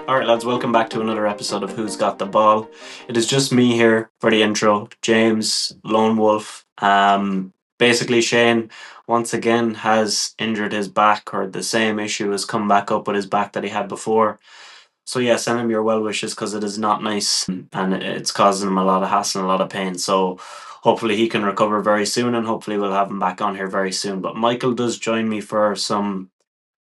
All right, lads, welcome back to another episode of Who's Got the Ball. It is just me here for the intro, James, Lone Wolf. Basically, Shane once again has injured his back, or the same issue has come back up with his back that he had before. So, yeah, send him your well wishes because it is not nice and it's causing him a lot of hassle and a lot of pain. So, hopefully, he can recover very soon and hopefully, we'll have him back on here very soon. But Michael does join me for some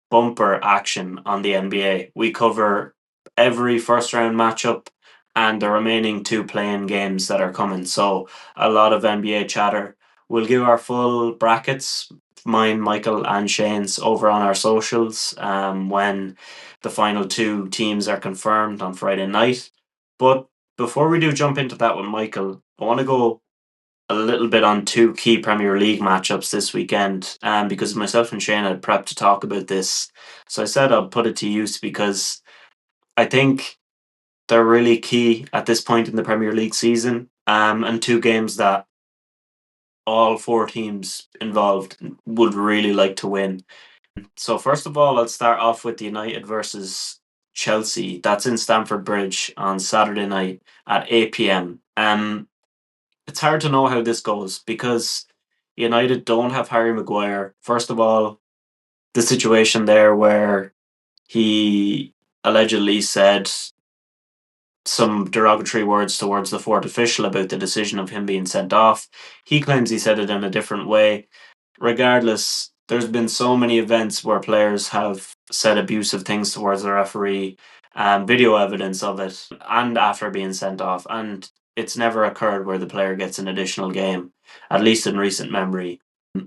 bumper action on the NBA. We cover every first round matchup and the remaining two playing games that are coming. So a lot of NBA chatter. We'll give our full brackets, mine, Michael, and Shane's over on our socials when the final two teams are confirmed on Friday night. But before we do jump into that with Michael, I want to go a little bit on two key Premier League matchups this weekend, because myself and Shane had prepped to talk about this. So I said I'll put it to use because I think they're really key at this point in the Premier League season, and two games that all four teams involved would really like to win. So first of all, I'll start off with United versus Chelsea. That's in Stamford Bridge on Saturday night at 8 p.m. It's hard to know how this goes because United don't have Harry Maguire. First of all, the situation there where he allegedly said some derogatory words towards the fourth official about the decision of him being sent off. He claims he said it in a different way. Regardless, there's been so many events where players have said abusive things towards the referee, video evidence of it, and after being sent off. And it's never occurred where the player gets an additional game, at least in recent memory.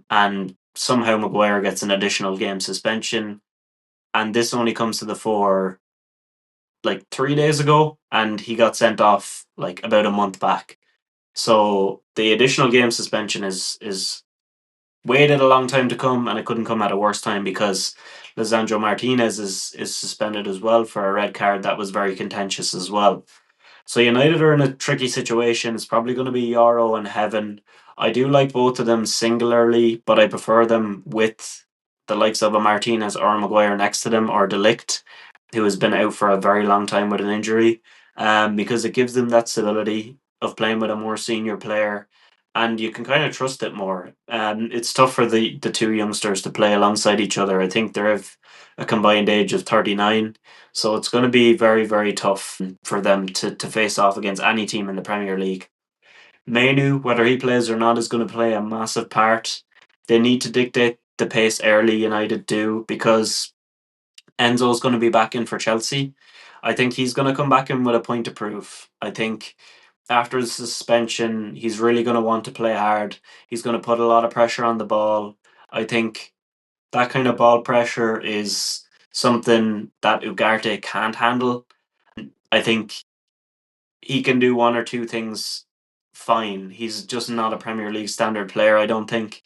And somehow Maguire gets an additional game suspension. And this only comes to the fore like 3 days ago, and he got sent off like about a month back. So the additional game suspension is waited a long time to come, and it couldn't come at a worse time because Lisandro Martinez is suspended as well for a red card that was very contentious as well. So United are in a tricky situation. It's probably going to be Yoro and Heaven. I do like both of them singularly, but I prefer them with the likes of a Martinez or a Maguire next to them, or Delict, who has been out for a very long time with an injury, because it gives them that stability of playing with a more senior player, and you can kind of trust it more. It's tough for the two youngsters to play alongside each other. I think they have a combined age of 39, so it's going to be very, very tough for them to face off against any team in the Premier League. Manu, whether he plays or not, is going to play a massive part. They need to dictate the pace early, United do, because Enzo's going to be back in for Chelsea. I think he's going to come back in with a point to prove. I think after the suspension, he's really going to want to play hard. He's going to put a lot of pressure on the ball. I think that kind of ball pressure is something that Ugarte can't handle. I think he can do one or two things fine. He's just not a Premier League standard player, I don't think.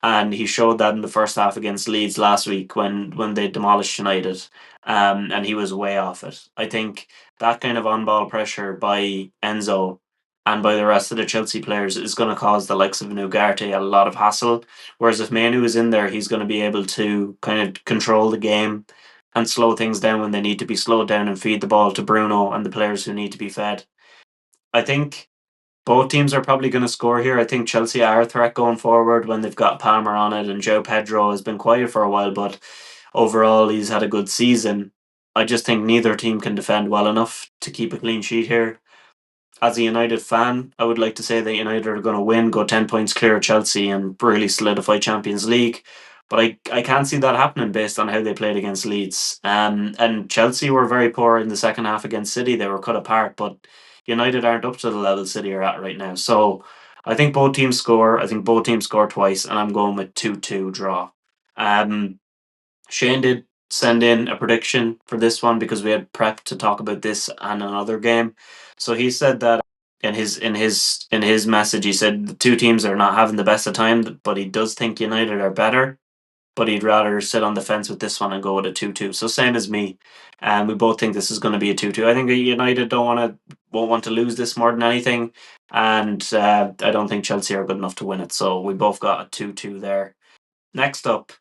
And he showed that in the first half against Leeds last week when they demolished United. And he was way off it. I think that kind of on ball pressure by Enzo and by the rest of the Chelsea players is going to cause the likes of Ugarte a lot of hassle. Whereas if Manu is in there, he's going to be able to kind of control the game and slow things down when they need to be slowed down and feed the ball to Bruno and the players who need to be fed. I think both teams are probably going to score here. I think Chelsea are a threat going forward when they've got Palmer on it, and Joe Pedro has been quiet for a while, but overall he's had a good season. I just think neither team can defend well enough to keep a clean sheet here. As a United fan, I would like to say that United are going to win, go 10 points clear of Chelsea, and really solidify Champions League. But I can't see that happening based on how they played against Leeds. And Chelsea were very poor in the second half against City. They were cut apart, but United aren't up to the level City are at right now. So I think both teams score. I think both teams score twice, and I'm going with 2-2 draw. Um, Shane did send in a prediction for this one because we had prepped to talk about this and another game. So he said that in his message, he said the two teams are not having the best of time, but he does think United are better. But he'd rather sit on the fence with this one and go with a 2-2. So same as me. And we both think this is going to be a 2-2. I think United won't want to lose this more than anything. And I don't think Chelsea are good enough to win it. So we both got a 2-2 there. Next up,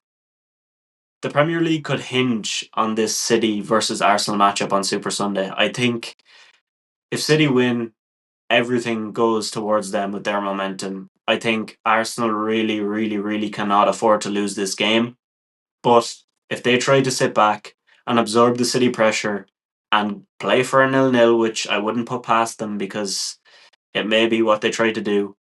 the Premier League could hinge on this City versus Arsenal matchup on Super Sunday. I think if City win, everything goes towards them with their momentum. I think Arsenal really, really, really cannot afford to lose this game. But if they try to sit back and absorb the City pressure and play for a 0-0, which I wouldn't put past them because it may be what they try to do,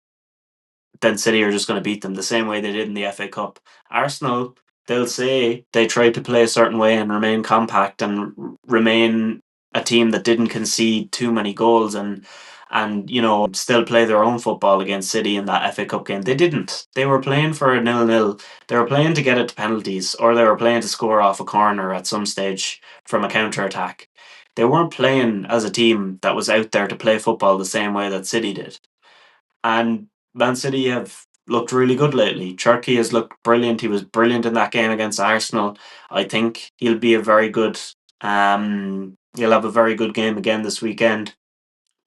then City are just going to beat them the same way they did in the FA Cup. Arsenal, they'll say they tried to play a certain way and remain compact and remain a team that didn't concede too many goals and still play their own football against City in that FA Cup game. They didn't. They were playing for a 0-0. They were playing to get it to penalties, or they were playing to score off a corner at some stage from a counter attack. They weren't playing as a team that was out there to play football the same way that City did. And Man City have looked really good lately. Cherki has looked brilliant. He was brilliant in that game against Arsenal. I think he'll be a very good. He'll have a very good game again this weekend.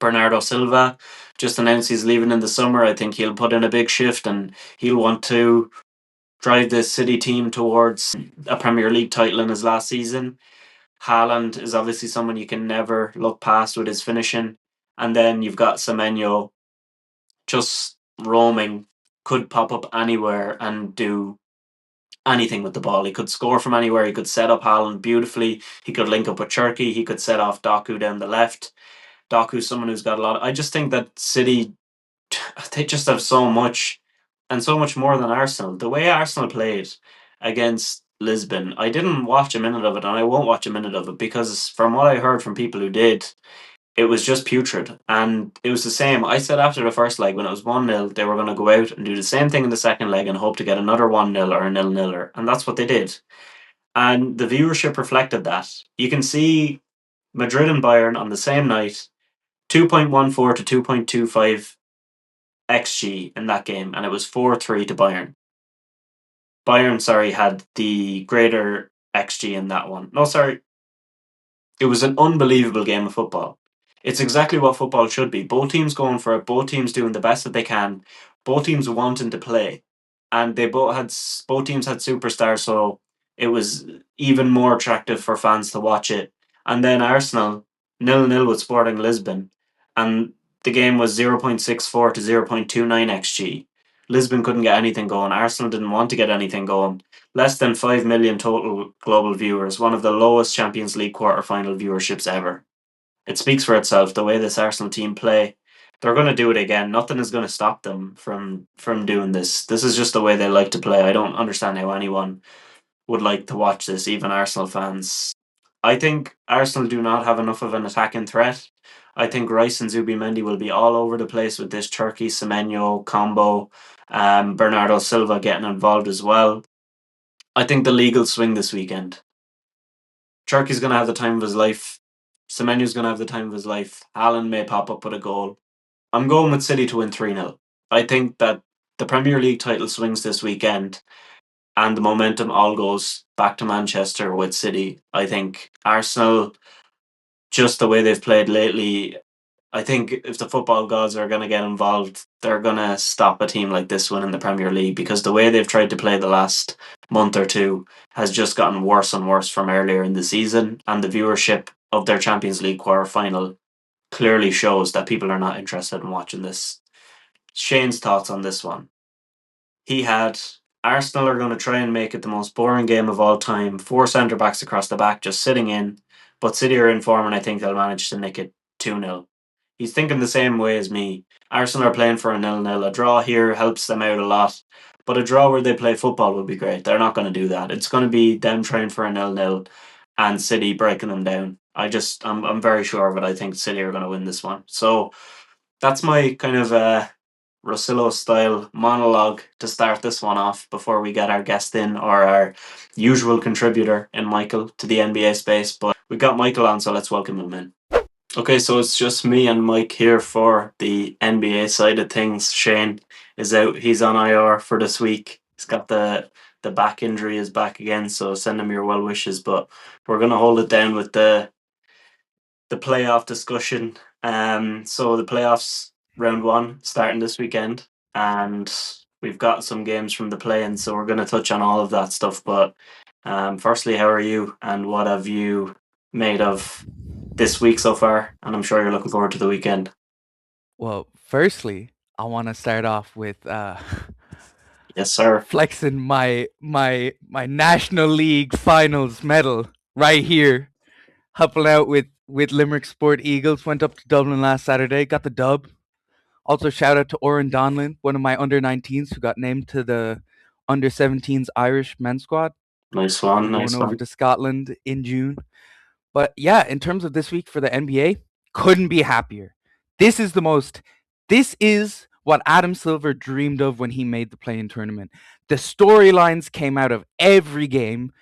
Bernardo Silva just announced he's leaving in the summer. I think he'll put in a big shift and he'll want to drive this City team towards a Premier League title in his last season. Haaland is obviously someone you can never look past with his finishing. And then you've got Semenyo just roaming, could pop up anywhere and do anything with the ball. He could score from anywhere. He could set up Haaland beautifully. He could link up with Cherki. He could set off Doku down the left. Doku's someone who's got a lot. I just think that City, they just have so much and so much more than Arsenal. The way Arsenal played against Lisbon, I didn't watch a minute of it and I won't watch a minute of it because from what I heard from people who did, it was just putrid. And it was the same. I said after the first leg, when it was 1-0, they were going to go out and do the same thing in the second leg and hope to get another 1-0 or a 0-0. And that's what they did. And the viewership reflected that. You can see Madrid and Bayern on the same night, 2.14 to 2.25 XG in that game, and it was 4-3 to Bayern. Bayern, sorry, had the greater XG in that one. No, sorry. It was an unbelievable game of football. It's exactly what football should be. Both teams going for it, both teams doing the best that they can, both teams wanting to play. And both teams had superstars, so it was even more attractive for fans to watch it. And then Arsenal 0-0 with Sporting Lisbon, and the game was 0.64 to 0.29 XG. Lisbon couldn't get anything going. Arsenal didn't want to get anything going. Less than 5 million total global viewers, one of the lowest Champions League quarter-final viewerships ever. It speaks for itself, the way this Arsenal team play. They're going to do it again. Nothing is going to stop them from doing this. This is just the way they like to play. I don't understand how anyone would like to watch this, even Arsenal fans. I think Arsenal do not have enough of an attacking threat. I think Rice and Zubimendi will be all over the place with this Cherki Semenyo combo. Bernardo Silva getting involved as well. I think the league will swing this weekend. Cherki's going to have the time of his life. Semenyo's going to have the time of his life. Haaland may pop up with a goal. I'm going with City to win 3-0. I think that the Premier League title swings this weekend and the momentum all goes back to Manchester with City. I think Arsenal, just the way they've played lately, I think if the football gods are going to get involved, they're going to stop a team like this one in the Premier League because the way they've tried to play the last month or two has just gotten worse and worse from earlier in the season. And the viewership of their Champions League quarter final clearly shows that people are not interested in watching this. Shane's thoughts on this one. He had Arsenal are going to try and make it the most boring game of all time. 4 centre backs across the back just sitting in. But City are in form and I think they'll manage to nick it 2-0. He's thinking the same way as me. Arsenal are playing for a 0-0. A draw here helps them out a lot. But a draw where they play football would be great. They're not going to do that. It's going to be them trying for a 0-0 and City breaking them down. I'm very sure of it. I think City are going to win this one. So that's my kind of Rosillo style monologue to start this one off before we get our guest in or our usual contributor in Michael to the NBA space. But we got Michael on, so let's welcome him in. Okay, so it's just me and Mike here for the NBA side of things. Shane is out. He's on IR for this week. He's got the back injury is back again, so send him your well wishes. But we're gonna hold it down with the playoff discussion. So the playoffs round 1 starting this weekend, and we've got some games from the play-in, so we're going to touch on all of that stuff. But Firstly, how are you, and what have you made of this week so far? And I'm sure you're looking forward to the weekend. Well, firstly, I want to start off with Yes, sir. flexing my National League Finals medal right here, helping out with Limerick Sport Eagles. Went up to Dublin last Saturday, got the dub. Also, shout out to Oren Donlan, one of my under 19s who got named to the under 17s Irish men's squad. Nice one, We're going nice over one. to Scotland in June. But yeah, in terms of this week for the NBA, couldn't be happier. This is the most, this is what Adam Silver dreamed of when he made the play in tournament. The storylines came out of every game.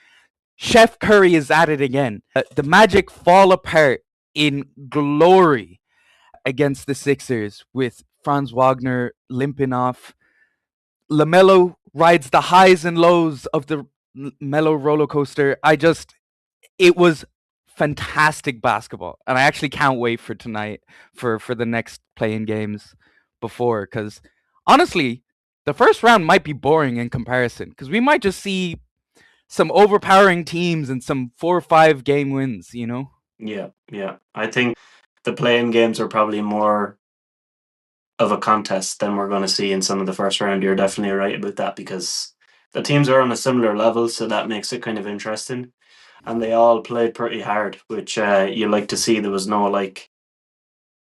Chef Curry is at it again. The Magic fall apart in glory against the Sixers with Franz Wagner limping off. LaMelo rides the highs and lows of the Melo roller coaster. It was fantastic basketball, and I actually can't wait for tonight for the next playing games before, because honestly, the first round might be boring in comparison because we might just see some overpowering teams and some 4 or 5 game wins. Yeah, yeah. I think the playing games are probably more of a contest than we're going to see in some of the first round. You're definitely right about that because the teams are on a similar level, so that makes it kind of interesting. And they all played pretty hard, which you like to see. There was no like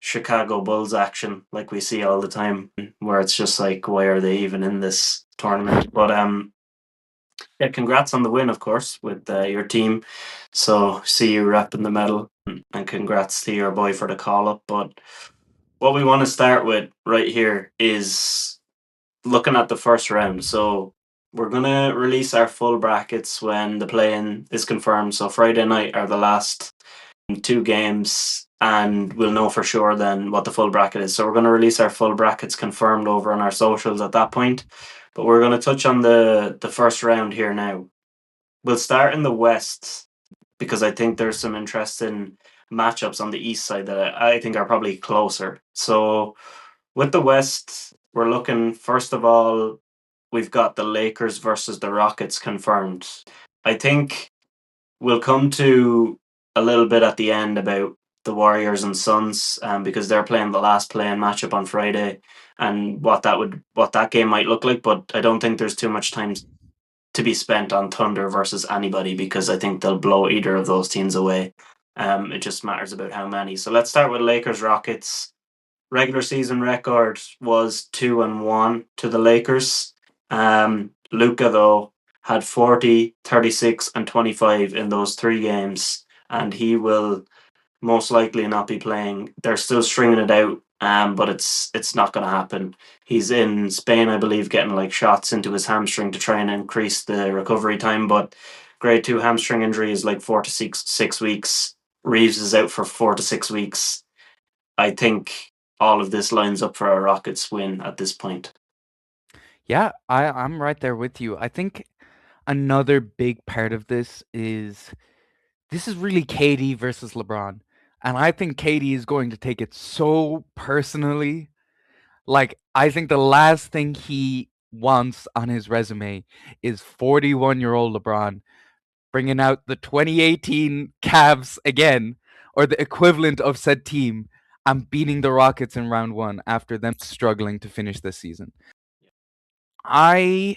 Chicago Bulls action like we see all the time, where it's just like, why are they even in this tournament? But yeah, congrats on the win, of course, with your team. So see you repping the medal, and congrats to your boy for the call up. But what we want to start with right here is looking at the first round. So we're gonna release our full brackets when the play-in is confirmed. So Friday night are the last two games, and we'll know for sure then what the full bracket is. So we're going to release our full brackets confirmed over on our socials at that point. But we're going to touch on the first round here now. We'll start in the West because I think there's some interesting matchups on the East side that I think are probably closer. So with the West, we're looking first of all, we've got the Lakers versus the Rockets confirmed. I think we'll come to a little bit at the end about the Warriors and Suns, because they're playing the last play-in matchup on Friday, and what that game might look like. But I don't think there's too much time to be spent on Thunder versus anybody because I think they'll blow either of those teams away. It just matters about how many. So let's start with Lakers Rockets. Regular season record was 2-1 to the Lakers. Luca though had 40, 36, and 25 in those three games, and he will most likely not be playing. They're still stringing it out, but it's not going to happen. He's in Spain, I believe, getting like shots into his hamstring to try and increase the recovery time. But grade two hamstring injury is like 4 to 6 weeks. Reeves is out for 4 to 6 weeks. I think all of this lines up for a Rockets win at this point. Yeah, I'm right there with you. I think another big part of this is really KD versus LeBron. And I think KD is going to take it so personally. Like, I think the last thing he wants on his resume is 41-year-old LeBron bringing out the 2018 Cavs again, or the equivalent of said team, and beating the Rockets in round one after them struggling to finish this season. I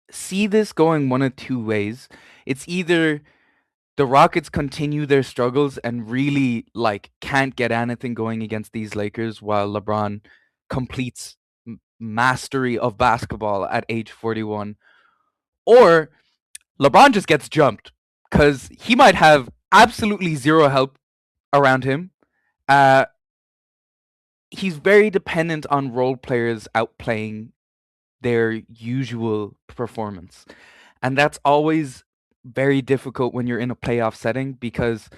see this going one of two ways. It's either the Rockets continue their struggles and really like can't get anything going against these Lakers while LeBron completes mastery of basketball at age 41, or LeBron just gets jumped cuz he might have absolutely zero help around him. Uh he's very dependent on role players outplaying their usual performance. And that's always very difficult when you're in a playoff setting because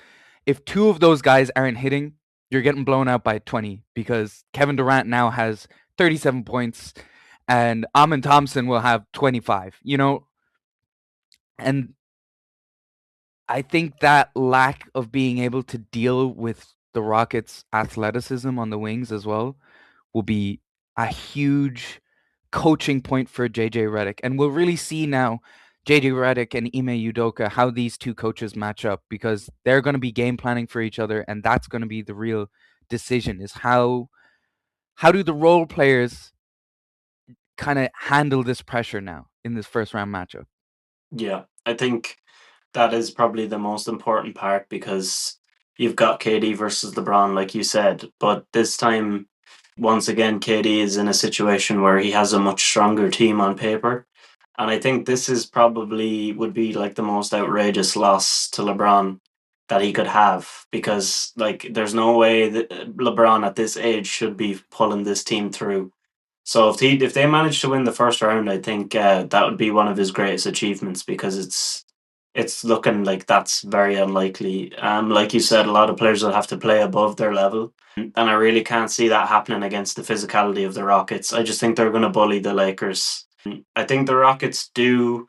if two of those guys aren't hitting, you're getting blown out by 20 because Kevin Durant now has 37 points and Amin Thompson will have 25. And I think that lack of being able to deal with the Rockets' athleticism on the wings as well will be a huge coaching point for JJ Redick. And we'll really see now JJ Redick and Ime Udoka, how these two coaches match up, because they're going to be game planning for each other, and that's going to be the real decision, is how do the role players kind of handle this pressure now in this first round matchup. Yeah, I think that is probably the most important part because you've got KD versus LeBron, like you said, but this time, once again, KD is in a situation where he has a much stronger team on paper. And I think this is probably would be like the most outrageous loss to LeBron that he could have because like there's no way that LeBron at this age should be pulling this team through. So if they manage to win the first round, I think that would be one of his greatest achievements because it's looking like that's very unlikely. Like you said, a lot of players will have to play above their level, and I really can't see that happening against the physicality of the Rockets. I just think they're going to bully the Lakers. I think the Rockets do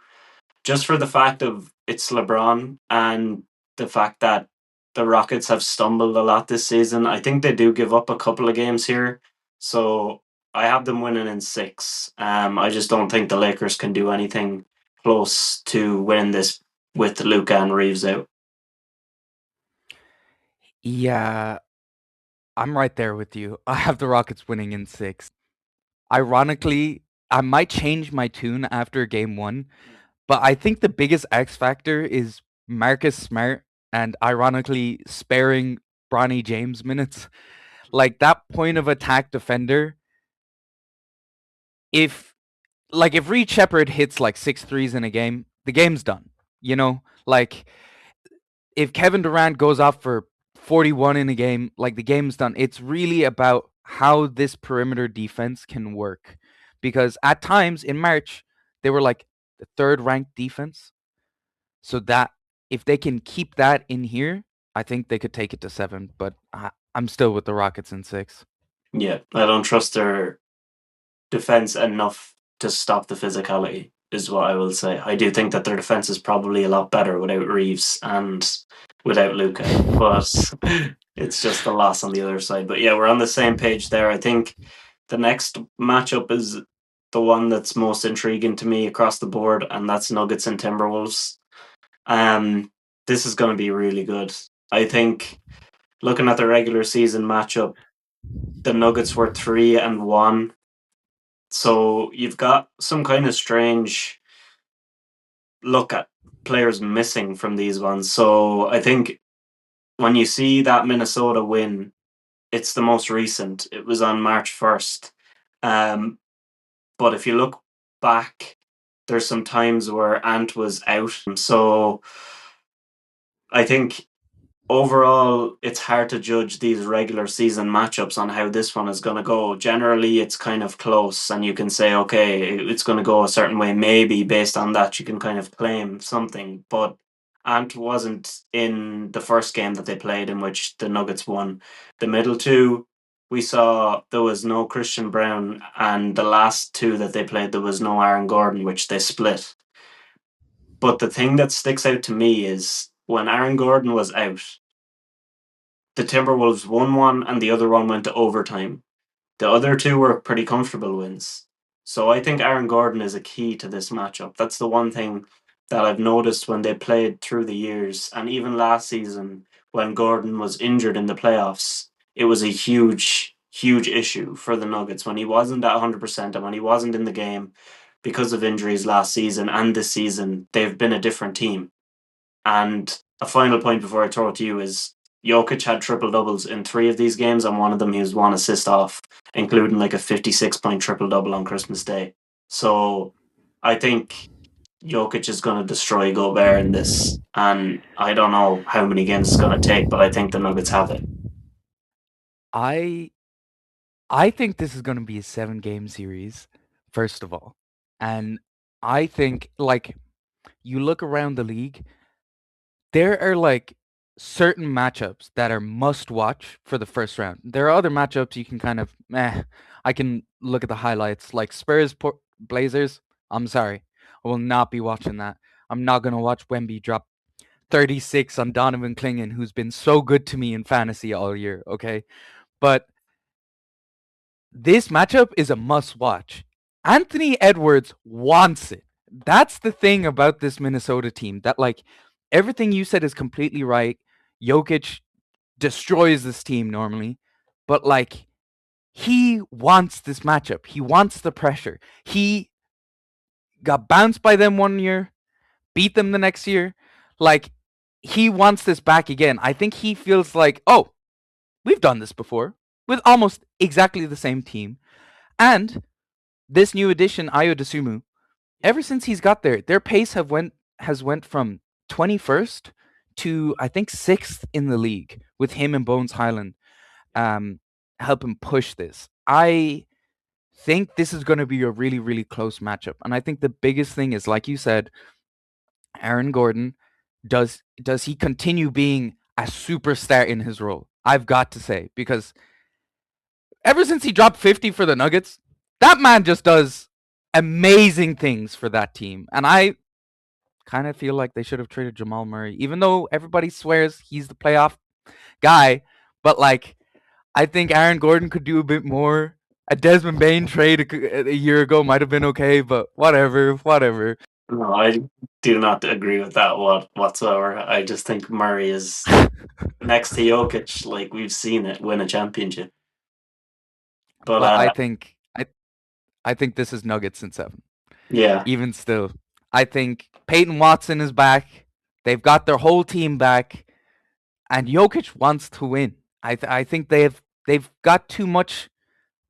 just for the fact of it's LeBron and the fact that the Rockets have stumbled a lot this season. I think they do give up a couple of games here. So I have them winning in six. I just don't think the Lakers can do anything close to winning this with Luka and Reeves out. Yeah, I'm right there with you. I have the Rockets winning in 6. Ironically, I might change my tune after game 1, but I think the biggest X factor is Marcus Smart and ironically sparing Bronny James minutes. Like that point of attack defender, if if Reed Shepard hits like 6 threes in a game, the game's done. You know, like if Kevin Durant goes off for 41 in a game, like the game's done. It's really about how this perimeter defense can work. Because at times in March, they were like the third ranked defense. So that if they can keep that in here, I think they could take it to 7. But I'm still with the Rockets in 6. Yeah, I don't trust their defense enough to stop the physicality, is what I will say. I do think that their defense is probably a lot better without Reeves and without Luca, but it's just a loss on the other side. But yeah, we're on the same page there. I think the next matchup is the one that's most intriguing to me across the board, and that's Nuggets and Timberwolves. Um, this is going to be really good. I think looking at the regular season matchup, the Nuggets were 3-1, so you've got some kind of strange look at players missing from these ones. So I think when you see that Minnesota win, it's the most recent. It was on March 1st. Um, but if you look back, there's some times where Ant was out. So I think overall, it's hard to judge these regular season matchups on how this one is going to go. Generally, it's kind of close, and you can say, okay, it's going to go a certain way. Maybe based on that, you can kind of claim something. But Ant wasn't in the first game that they played, in which the Nuggets won. The middle two, we saw there was no Christian Brown, and the last two that they played, there was no Aaron Gordon, which they split. But the thing that sticks out to me is when Aaron Gordon was out, the Timberwolves won one and the other one went to overtime. The other two were pretty comfortable wins. So I think Aaron Gordon is a key to this matchup. That's the one thing that I've noticed when they played through the years. And even last season, when Gordon was injured in the playoffs, it was a huge, huge issue for the Nuggets when he wasn't at 100% and when he wasn't in the game because of injuries last season and this season. They've been a different team. And a final point before I throw it to you is Jokic had triple doubles in 3 of these games, and one of them he was 1 assist off, including like a 56-point triple double on Christmas Day. So I think Jokic is going to destroy Gobert in this, and I don't know how many games it's going to take, but I think the Nuggets have it. I I think this is going to be a 7-game series, first of all. And I think you look around the league, there are certain matchups that are must watch for the first round. There are other matchups you can kind of I can look at the highlights like Blazers. I'm sorry. I will not be watching that. I'm not going to watch Wemby drop 36 on Donovan Clingan, who's been so good to me in fantasy all year, okay? But this matchup is a must watch. Anthony Edwards wants it. That's the thing about this Minnesota team that like everything you said is completely right. Jokic destroys this team normally, but like he wants this matchup. He wants the pressure. He got bounced by them one year, beat them the next year. Like he wants this back again. I think he feels like, "Oh, we've done this before with almost exactly the same team." And this new addition, Ayo Dosunmu, ever since he's got there, their pace has went from 21st to I think 6th in the league with him and Bones Highland um helping push this. I think this is going to be a really really close matchup. And I think the biggest thing is like you said, Aaron Gordon does he continue being a superstar in his role? I've got to say because ever since he dropped 50 for the Nuggets, that man just does amazing things for that team. And I kind of feel like they should have traded Jamal Murray, even though everybody swears he's the playoff guy. But like, I think Aaron Gordon could do a bit more. A Desmond Bain trade a year ago might have been okay, but whatever, whatever. No, I do not agree with that whatsoever. I just think Murray is next to Jokic, like we've seen it win a championship. But Well, I think this is Nuggets in 7. yeah, Even still, I think Peyton Watson is back. They've got their whole team back, and Jokic wants to win. I think they've got too much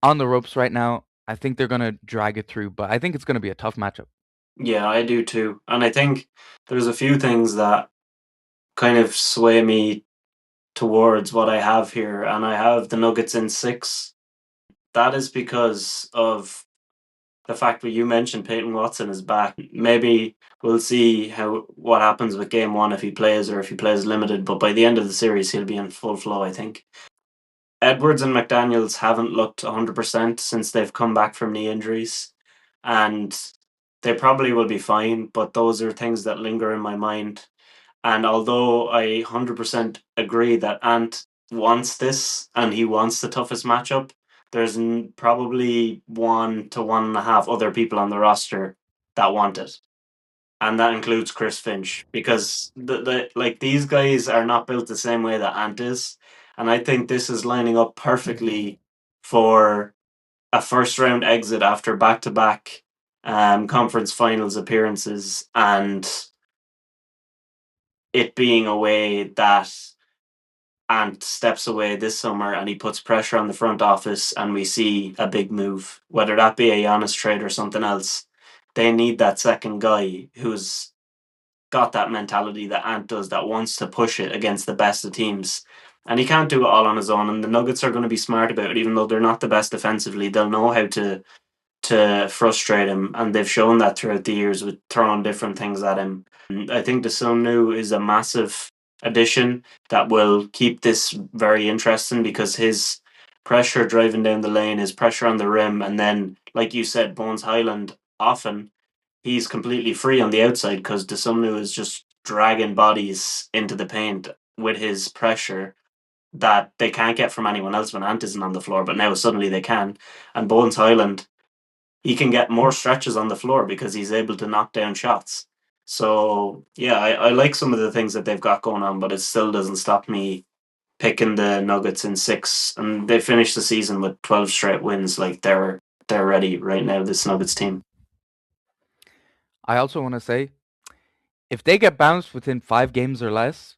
on the ropes right now. I think they're gonna drag it through, but I think it's gonna be a tough matchup. yeah, I do too. And I think there's a few things that kind of sway me towards what I have here, and I have the Nuggets in 6. That is because of the fact that you mentioned Peyton Watson is back. Maybe we'll see what happens with game one if he plays or if he plays limited, but by the end of the series he'll be in full flow, I think. Edwards and McDaniels haven't looked 100% since they've come back from knee injuries, and they probably will be fine, but those are things that linger in my mind. And although I 100% agree that Ant wants this and he wants the toughest matchup, there's probably 1 to 1.5 other people on the roster that want it. And that includes Chris Finch because like these guys are not built the same way that Ant is. And I think this is lining up perfectly for a first round exit after back to back conference finals appearances and it being a way that Ant steps away this summer and he puts pressure on the front office and we see a big move, whether that be a Giannis trade or something else. They need that second guy who's got that mentality that Ant does that wants to push it against the best of teams. And he can't do it all on his own. And the Nuggets are going to be smart about it, even though they're not the best defensively. They'll know how to frustrate him, and they've shown that throughout the years with throwing different things at him. I think the Sunu is a massive addition that will keep this very interesting because his pressure driving down the lane, his pressure on the rim, and then, like you said, Bones Highland, often he's completely free on the outside because Desumnu is just dragging bodies into the paint with his pressure that they can't get from anyone else when Ant isn't on the floor, but now suddenly they can. And Bones Highland, he can get more stretches on the floor because he's able to knock down shots. So yeah, I like some of the things that they've got going on, but it still doesn't stop me picking the Nuggets in 6. And they finished the season with 12 straight wins. Like they're ready right now, this Nuggets team. I also want to say if they get bounced within 5 games or less,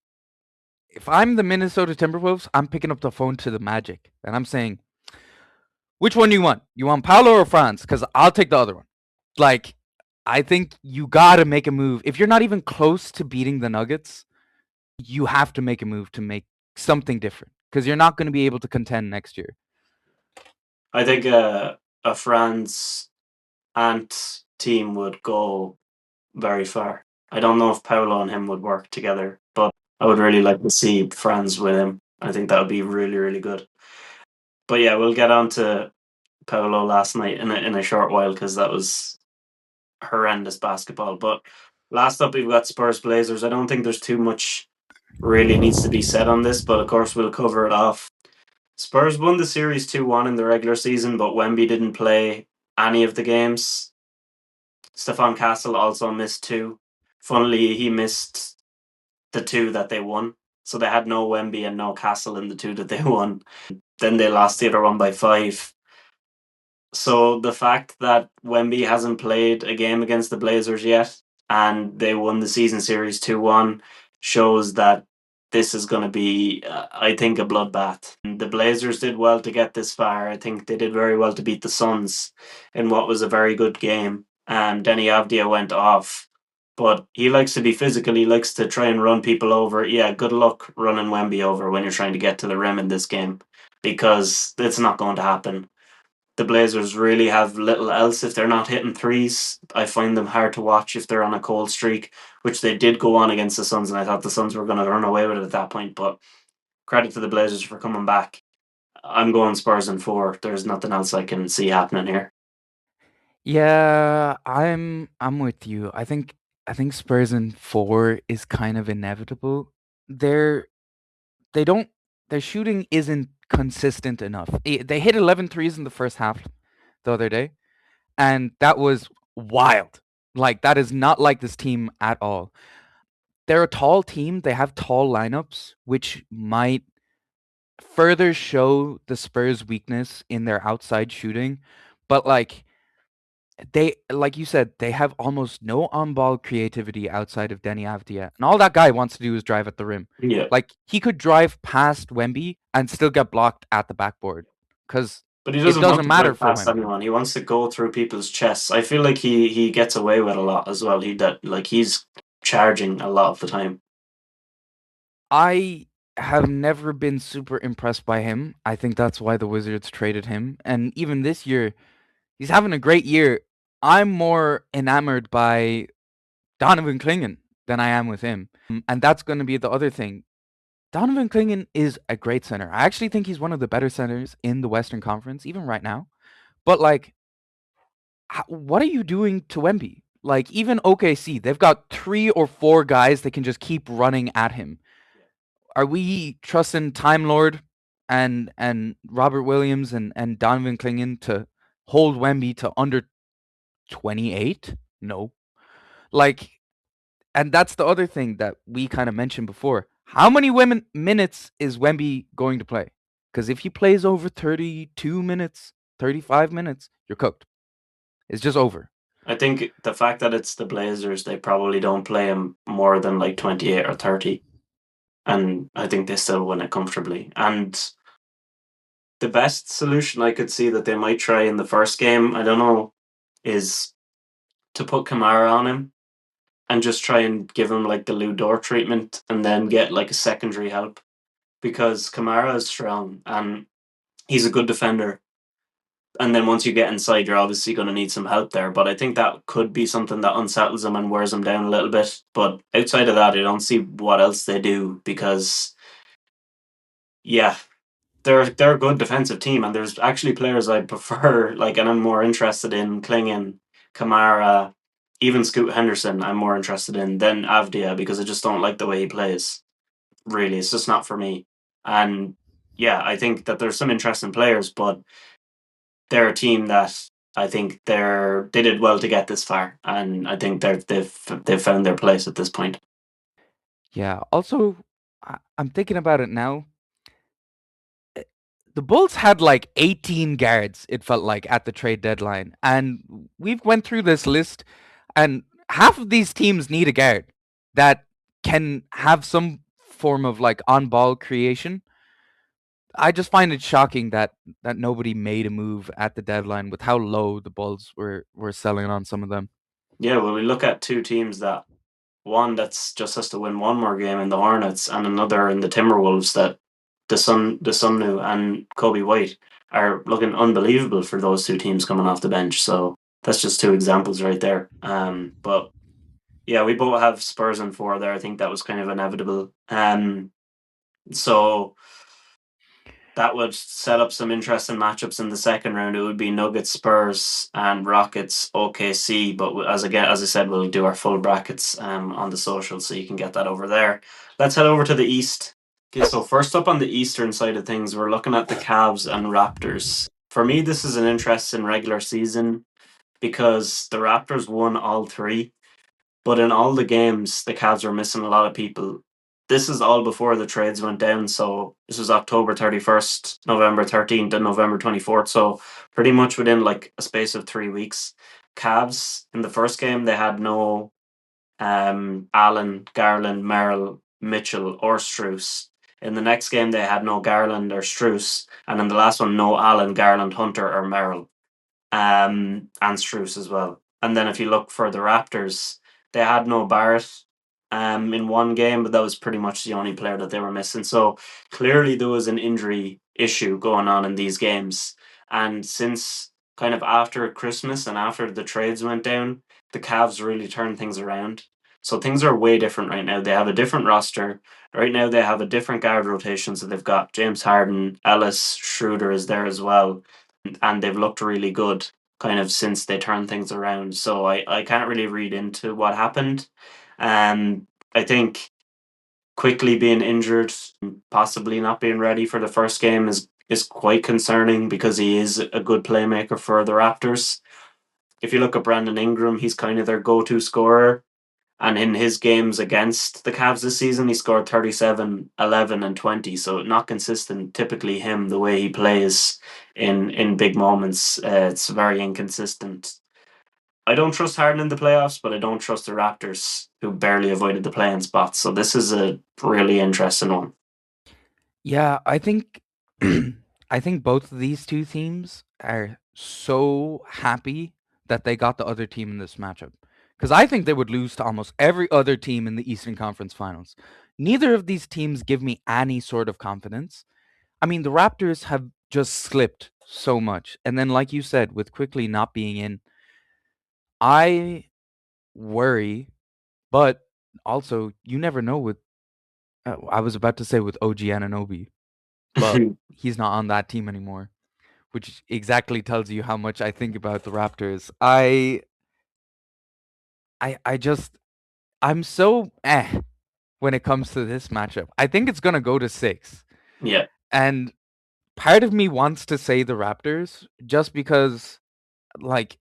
if I'm the Minnesota Timberwolves, I'm picking up the phone to the Magic and I'm saying, which one do you want? You want Paolo or Franz? Because I'll take the other one. Like, I think you gotta make a move. If you're not even close to beating the Nuggets, you have to make a move to make something different because you're not going to be able to contend next year. I think a Franz Ant team would go very far. I don't know if Paolo and him would work together, but I would really like to see Franz with him. I think that would be really, really good. But yeah, we'll get on to Paolo last night in a short while because that was horrendous basketball. But last up, we've got Spurs Blazers. I don't think there's too much really needs to be said on this, but of course, we'll cover it off. Spurs won the series 2-1 in the regular season, but Wemby didn't play any of the games. Stefan Castle also missed two. Funnily, he missed the two that they won. So they had no Wemby and no Castle in the two that they won. Then they lost the other one by 5. So the fact that Wemby hasn't played a game against the Blazers yet and they won the season series 2-1 shows that this is going to be, I think, a bloodbath. The Blazers did well to get this far. I think they did very well to beat the Suns in what was a very good game. Denny Avdia went off, but he likes to be physical. He likes to try and run people over. Yeah, good luck running Wemby over when you're trying to get to the rim in this game because it's not going to happen. The Blazers really have little else if they're not hitting threes. I find them hard to watch if they're on a cold streak, which they did go on against the Suns, and I thought the Suns were going to run away with it at that point. But credit to the Blazers for coming back. I'm going Spurs in 4. There's nothing else I can see happening here. Yeah, I'm with you. I think Spurs in 4 is kind of inevitable. They're they don't their shooting isn't consistent enough. They hit 11 threes in the first half the other day, and that was wild. Like that is not like this team at all. They're a tall team. They have tall lineups, which might further show the Spurs' weakness in their outside shooting. But like you said, they have almost no on-ball creativity outside of Denny Avdia, and all that guy wants to do is drive at the rim. Yeah. Like he could drive past Wemby and still get blocked at the backboard because But he it doesn't want doesn't to matter drive for past Wemby. anyone. He wants to go through people's chests. I feel like he gets away with a lot as well. He's charging a lot of the time. I have never been super impressed by him. I think that's why the Wizards traded him, and even this year, he's having a great year. I'm more enamored by Donovan Clingan than I am with him, and that's going to be the other thing. Donovan Clingan is a great center. I actually think he's one of the better centers in the Western Conference, even right now. But like, what are you doing to Wemby? Like, even OKC, they've got 3 or 4 guys that can just keep running at him. Are we trusting Time Lord and Robert Williams and Donovan Clingan to hold Wemby to under 28? No. Like, and that's the other thing that we kind of mentioned before. How many minutes is Wemby going to play? Because if he plays over 32 minutes, 35 minutes, you're cooked. It's just over. I think the fact that it's the Blazers, they probably don't play him more than like 28 or 30. And I think they still win it comfortably. And the best solution I could see that they might try in the first game, I don't know, is to put Kamara on him and just try and give him like the Lou Dort treatment and then get like a secondary help because Kamara is strong and he's a good defender. And then once you get inside, you're obviously going to need some help there. But I think that could be something that unsettles him and wears him down a little bit. But outside of that, I don't see what else they do because, yeah, they're a good defensive team, and there's actually players I prefer, like, and I'm more interested in Klingen, Kamara, even Scoot Henderson. I'm more interested in than Avdia because I just don't like the way he plays. Really, it's just not for me. And yeah, I think that there's some interesting players, but they're a team that I think they did well to get this far, and I think they've found their place at this point. Yeah. Also, I'm thinking about it now. The Bulls had like 18 guards, it felt like, at the trade deadline. And we've went through this list, and half of these teams need a guard that can have some form of like on-ball creation. I just find it shocking that nobody made a move at the deadline with how low the Bulls were selling on some of them. Yeah, well, we look at two teams that one that's just has to win one more game in the Hornets, and another in the Timberwolves that the Sumnu and Kobe White are looking unbelievable for those two teams coming off the bench. So that's just two examples right there. But yeah, we both have Spurs in 4 there. I think that was kind of inevitable. So that would set up some interesting matchups in the second round. It would be Nuggets, Spurs, and Rockets, OKC. But as I said, we'll do our full brackets on the social, so you can get that over there. Let's head over to the East. Okay, so first up on the Eastern side of things, we're looking at the Cavs and Raptors. For me, this is an interesting regular season because the Raptors won all three, but in all the games, the Cavs were missing a lot of people. This is all before the trades went down. So this was October 31st, November 13th, and November 24th. So pretty much within like a space of 3 weeks. Cavs in the first game, they had no Allen, Garland, Merrill, Mitchell, or Struess. In the next game, they had no Garland or Struess. And in the last one, no Allen, Garland, Hunter, or Merrill, and Struess as well. And then if you look for the Raptors, they had no Barrett in one game, but that was pretty much the only player that they were missing. So clearly there was an injury issue going on in these games. And since kind of after Christmas and after the trades went down, the Cavs really turned things around. So things are way different right now. They have a different roster. Right now they have a different guard rotation. So they've got James Harden, Ellis, Schroeder is there as well, and they've looked really good kind of since they turned things around. So I can't really read into what happened. I think quickly being injured, possibly not being ready for the first game is quite concerning because he is a good playmaker for the Raptors. If you look at Brandon Ingram, he's kind of their go-to scorer. And in his games against the Cavs this season, he scored 37, 11, and 20. So not consistent, typically him, the way he plays in big moments. It's very inconsistent. I don't trust Harden in the playoffs, but I don't trust the Raptors, who barely avoided the playing spot. So this is a really interesting one. Yeah, I think I think both of these two teams are so happy that they got the other team in this matchup. Because I think they would lose to almost every other team in the Eastern Conference Finals. Neither of these teams give me any sort of confidence. I mean, the Raptors have just slipped so much. And then, like you said, with quickly not being in, I worry, but also you never know with I was about to say with OG Ananobi, but he's not on that team anymore, which exactly tells you how much I think about the Raptors. I just I'm so when it comes to this matchup. I think it's gonna go to 6. Yeah. And part of me wants to say the Raptors just because like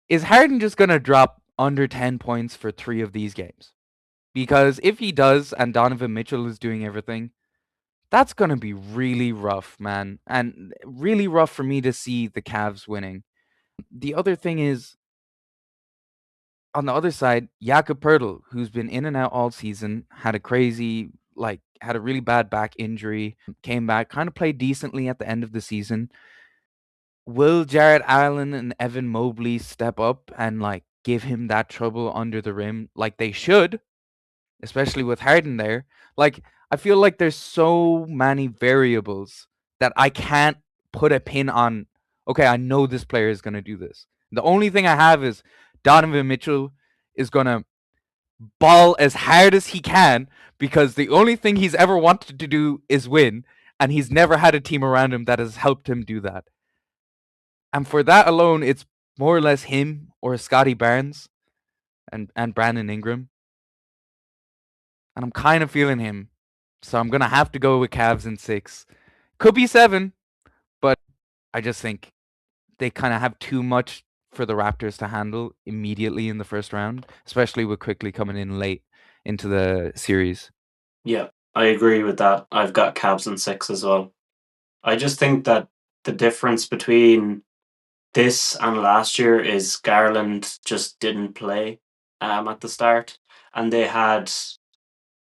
is Harden just gonna drop under 10 points for 3 of these games? Because if he does and Donovan Mitchell is doing everything, that's gonna be really rough, man. And really rough for me to see the Cavs winning. The other thing is, on the other side, Jakob Pertl, who's been in and out all season, had a crazy, had a really bad back injury, came back, kind of played decently at the end of the season. Will Jared Allen and Evan Mobley step up and give him that trouble under the rim like they should, especially with Harden there? Like, I feel like there's so many variables that I can't put a pin on. Okay, I know this player is going to do this. The only thing I have is Donovan Mitchell is going to ball as hard as he can because the only thing he's ever wanted to do is win, and he's never had a team around him that has helped him do that. And for that alone, it's more or less him or Scotty Barnes and Brandon Ingram. And I'm kind of feeling him. So I'm going to have to go with Cavs in 6. Could be 7, but I just think they kind of have too much for the Raptors to handle immediately in the first round, especially with quickly coming in late into the series. Yeah, I agree with that. I've got Cavs in 6 as well. I just think that the difference between this and last year is Garland just didn't play at the start, and they had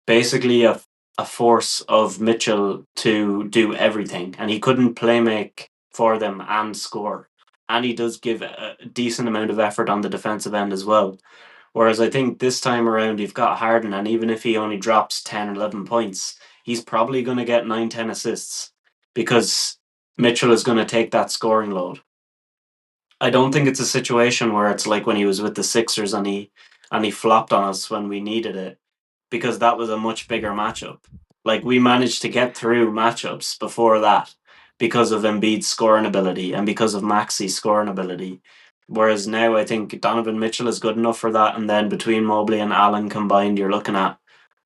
basically a force of Mitchell to do everything, and he couldn't play make for them and score. And he does give a decent amount of effort on the defensive end as well. Whereas I think this time around you've got Harden, and even if he only drops 10 or 11 points, he's probably going to get 9, 10 assists because Mitchell is going to take that scoring load. I don't think it's a situation where it's like when he was with the Sixers and he flopped on us when we needed it, because that was a much bigger matchup. Like we managed to get through matchups before that because of Embiid's scoring ability and because of Maxi's scoring ability. Whereas now I think Donovan Mitchell is good enough for that, and then between Mobley and Allen combined, you're looking at,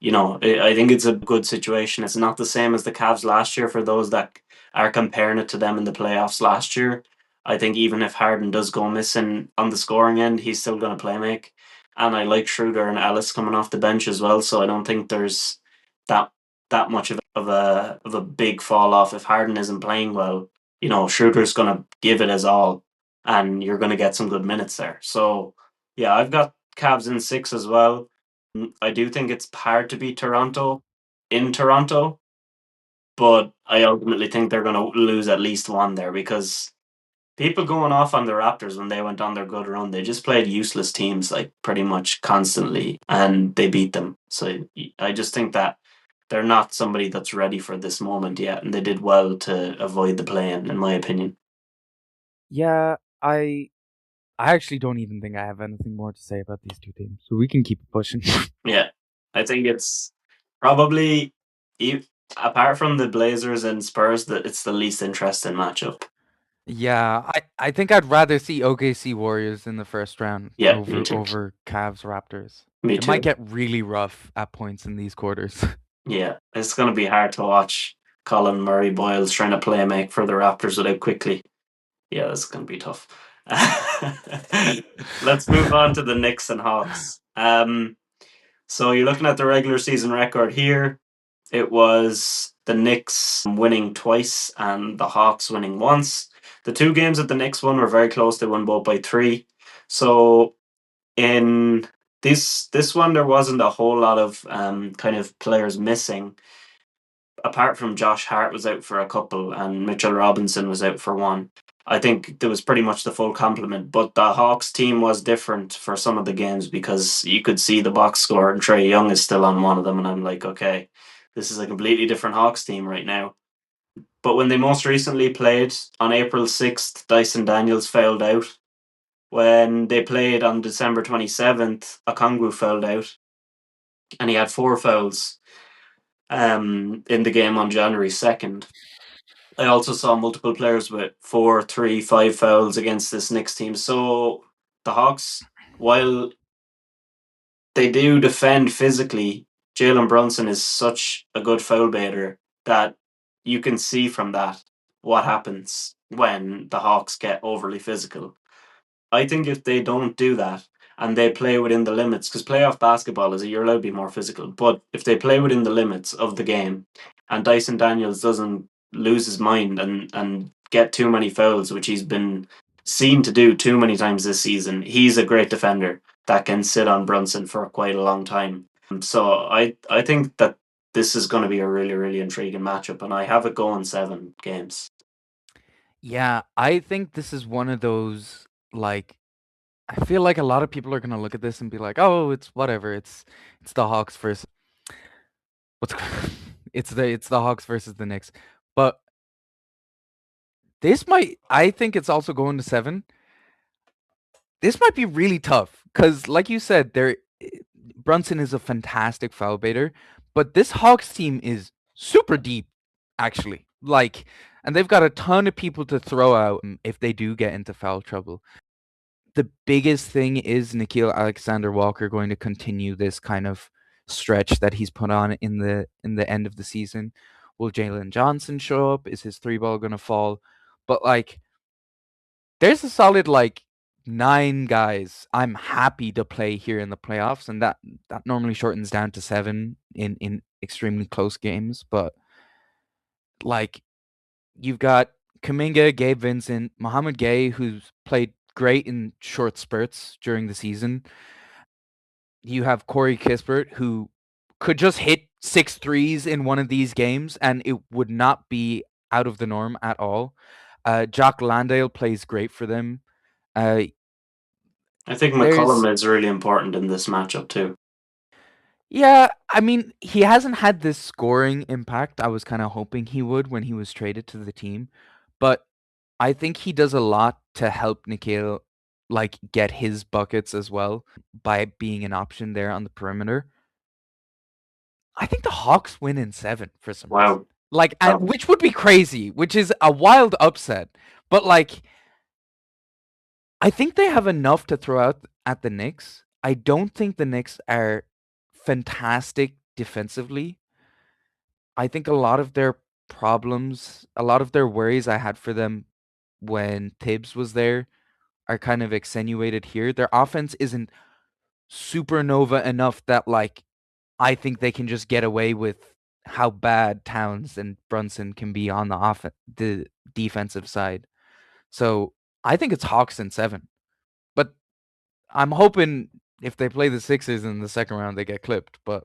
I think it's a good situation. It's not the same as the Cavs last year for those that are comparing it to them in the playoffs last year. I think even if Harden does go missing on the scoring end, he's still going to play make. And I like Schroeder and Ellis coming off the bench as well, so I don't think there's that that much of a big fall off if Harden isn't playing well. You know, Schroeder's going to give it his all, and you're going to get some good minutes there. So yeah, I've got Cavs in six as well. I do think it's hard to beat Toronto in Toronto, but I ultimately think they're going to lose at least one there because people going off on the Raptors when they went on their good run, they just played useless teams like pretty much constantly and they beat them. So I just think that they're not somebody that's ready for this moment yet, and they did well to avoid the play in my opinion. Yeah, I actually don't even think I have anything more to say about these two teams, so we can keep it pushing. Yeah, I think it's probably apart from the Blazers and Spurs that it's the least interesting matchup. Yeah, I think I'd rather see OKC Warriors in the first round Yeah, me over too. Cavs Raptors. Me It might too. get really rough at points in these quarters. Yeah, it's going to be hard to watch Colin Murray Boyles trying to play make for the Raptors without quickly. Yeah, this is going to be tough. Let's move on to the Knicks and Hawks. So you're looking at the regular season record here. It was the Knicks winning twice and the Hawks winning once. The two games that the Knicks won were very close. They won both by three. So in this one, there wasn't a whole lot of kind of players missing apart from Josh Hart was out for a couple and Mitchell Robinson was out for one. I think there was pretty much the full complement, but the Hawks team was different for some of the games because you could see the box score and Trey Young is still on one of them, and I'm like, okay, this is a completely different Hawks team right now. But when they most recently played on April 6th, Dyson Daniels fouled out. When they played on December 27th, Okongwu fouled out and he had four fouls in the game on January 2nd. I also saw multiple players with four, three, five fouls against this Knicks team. So the Hawks, while they do defend physically, Jalen Brunson is such a good foul baiter that you can see from that what happens when the Hawks get overly physical. I think if they don't do that and they play within the limits, because playoff basketball is you're allowed to be more physical, but if they play within the limits of the game and Dyson Daniels doesn't lose his mind and get too many fouls, which he's been seen to do too many times this season, he's a great defender that can sit on Brunson for quite a long time. So I think that this is going to be a really, really intriguing matchup, and I have it going 7 games. Yeah, I think this is one of those, like, I feel like a lot of people are gonna look at this and be like, "Oh, it's whatever. It's the Hawks versus what's it's the Hawks versus the Knicks." But this might I think it's also going to 7. This might be really tough cuz like you said, Brunson is a fantastic foul baiter, but this Hawks team is super deep actually. Like, and they've got a ton of people to throw out if they do get into foul trouble. The biggest thing is Nikhil Alexander Walker going to continue this kind of stretch that he's put on in the end of the season? Will Jalen Johnson show up? Is his three ball going to fall? But like, there's a solid like 9 guys I'm happy to play here in the playoffs, and that normally shortens down to 7 in extremely close games. But like, you've got Kaminga, Gabe Vincent, Mohamed Gay, who's played great in short spurts during the season. You have Corey Kispert, who could just hit 6 threes in one of these games, and it would not be out of the norm at all. Jock Landale plays great for them. Uh, I think there's McCollum is really important in this matchup too. Yeah, I mean, he hasn't had this scoring impact I was kind of hoping he would when he was traded to the team, but I think he does a lot to help Nikhil like get his buckets as well by being an option there on the perimeter. I think the Hawks win in 7 for some reason. Wow. Like, and Um, which would be crazy, which is a wild upset. But like, I think they have enough to throw out at the Knicks. I don't think the Knicks are fantastic defensively. I think a lot of their problems, a lot of their worries I had for them when Tibbs was there are kind of extenuated here. Their offense isn't supernova enough that like I think they can just get away with how bad Towns and Brunson can be on the defensive side. So I think it's Hawks in 7. But I'm hoping if they play the Sixers in the second round, they get clipped. But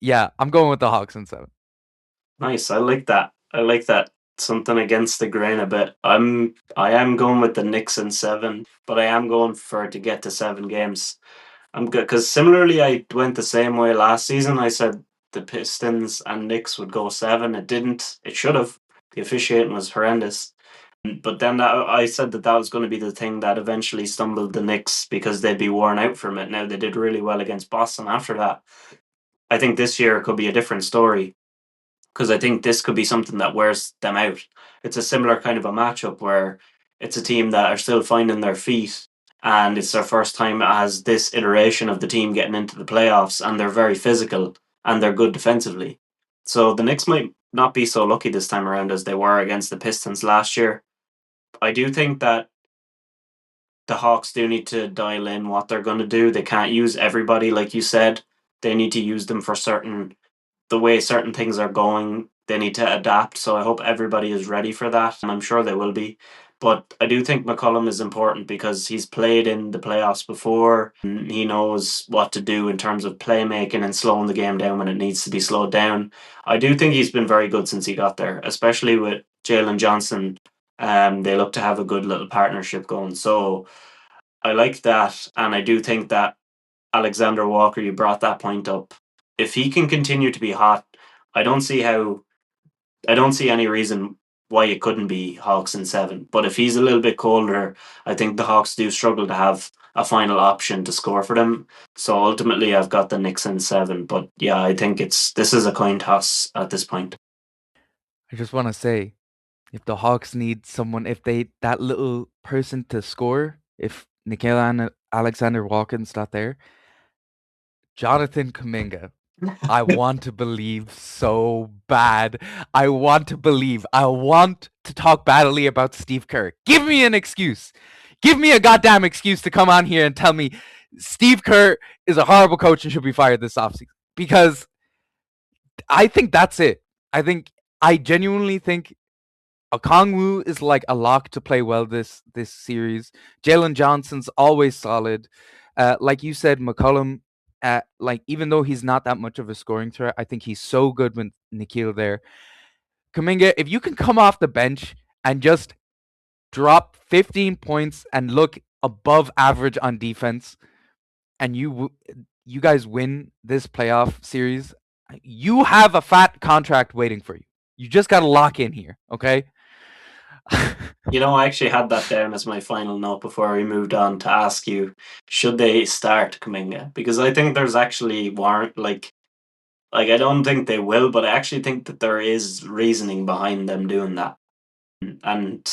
yeah, I'm going with the Hawks in 7. Nice. I like that. I like that. Something against the grain a bit. I am going with the Knicks in 7, but I am going for it to get to 7 games. I'm good because similarly, I went the same way last season. I said the Pistons and Knicks would go 7. It didn't. It should have. The officiating was horrendous. But then I said that was going to be the thing that eventually stumbled the Knicks because they'd be worn out from it. Now they did really well against Boston after that. I think this year could be a different story because I think this could be something that wears them out. It's a similar kind of a matchup where it's a team that are still finding their feet and it's their first time as this iteration of the team getting into the playoffs and they're very physical and they're good defensively. So the Knicks might not be so lucky this time around as they were against the Pistons last year. I do think that the Hawks do need to dial in what they're going to do. They can't use everybody, like you said. They need to use them for the way certain things are going, they need to adapt. So I hope everybody is ready for that, and I'm sure they will be. But I do think McCollum is important because he's played in the playoffs before. And he knows what to do in terms of playmaking and slowing the game down when it needs to be slowed down. I do think he's been very good since he got there, especially with Jalen Johnson. They look to have a good little partnership going. So I like that, and I do think that Alexander Walker, you brought that point up. If he can continue to be hot, I don't see how I don't see any reason why it couldn't be Hawks in 7. But if he's a little bit colder, I think the Hawks do struggle to have a final option to score for them. So ultimately I've got the Knicks in 7. But yeah, I think this is a coin toss at this point. I just want to say if the Hawks need someone, if they that little person to score, if Nikhil Alexander Walken's not there, Jonathan Kuminga. I want to believe so bad. I want to believe. I want to talk badly about Steve Kerr. Give me an excuse. Give me a goddamn excuse to come on here and tell me Steve Kerr is a horrible coach and should be fired this offseason. Because I think that's it. I genuinely think Okongwu is like a lock to play well this series. Jalen Johnson's always solid. Like you said, McCollum. Like even though he's not that much of a scoring threat, I think he's so good with Nikhil there. Kuminga, if you can come off the bench and just drop 15 points and look above average on defense, and you guys win this playoff series, you have a fat contract waiting for you. You just got to lock in here, okay? I actually had that down as my final note before we moved on to ask you, should they start Kuminga? Because I think there's actually warrant I don't think they will, but I actually think that there is reasoning behind them doing that. And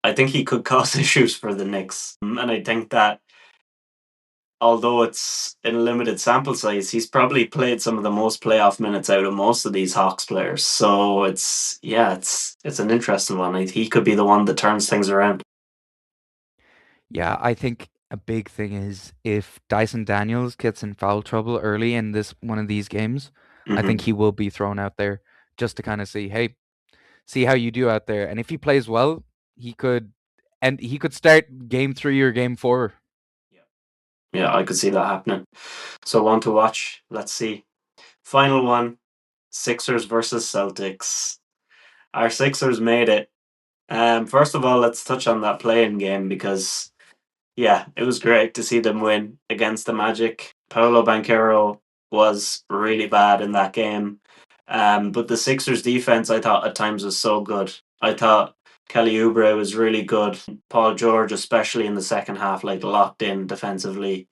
I think he could cause issues for the Knicks. And I think that although it's in a limited sample size, he's probably played some of the most playoff minutes out of most of these Hawks players. So it's an interesting one. He could be the one that turns things around. Yeah, I think a big thing is if Dyson Daniels gets in foul trouble early in this one of these games, I think Mm-hmm. he will be thrown out there just to kind of see, hey, see how you do out there. And if he plays well, he could start game 3 or game 4. Yeah, I could see that happening. So one to watch. Let's see. Final one: Sixers versus Celtics. Our Sixers made it. First of all, let's touch on that playing game because yeah, it was great to see them win against the Magic. Paolo Banchero was really bad in that game. But the Sixers defense, I thought at times was so good. I thought Kelly Oubre was really good. Paul George, especially in the second half, like locked in defensively.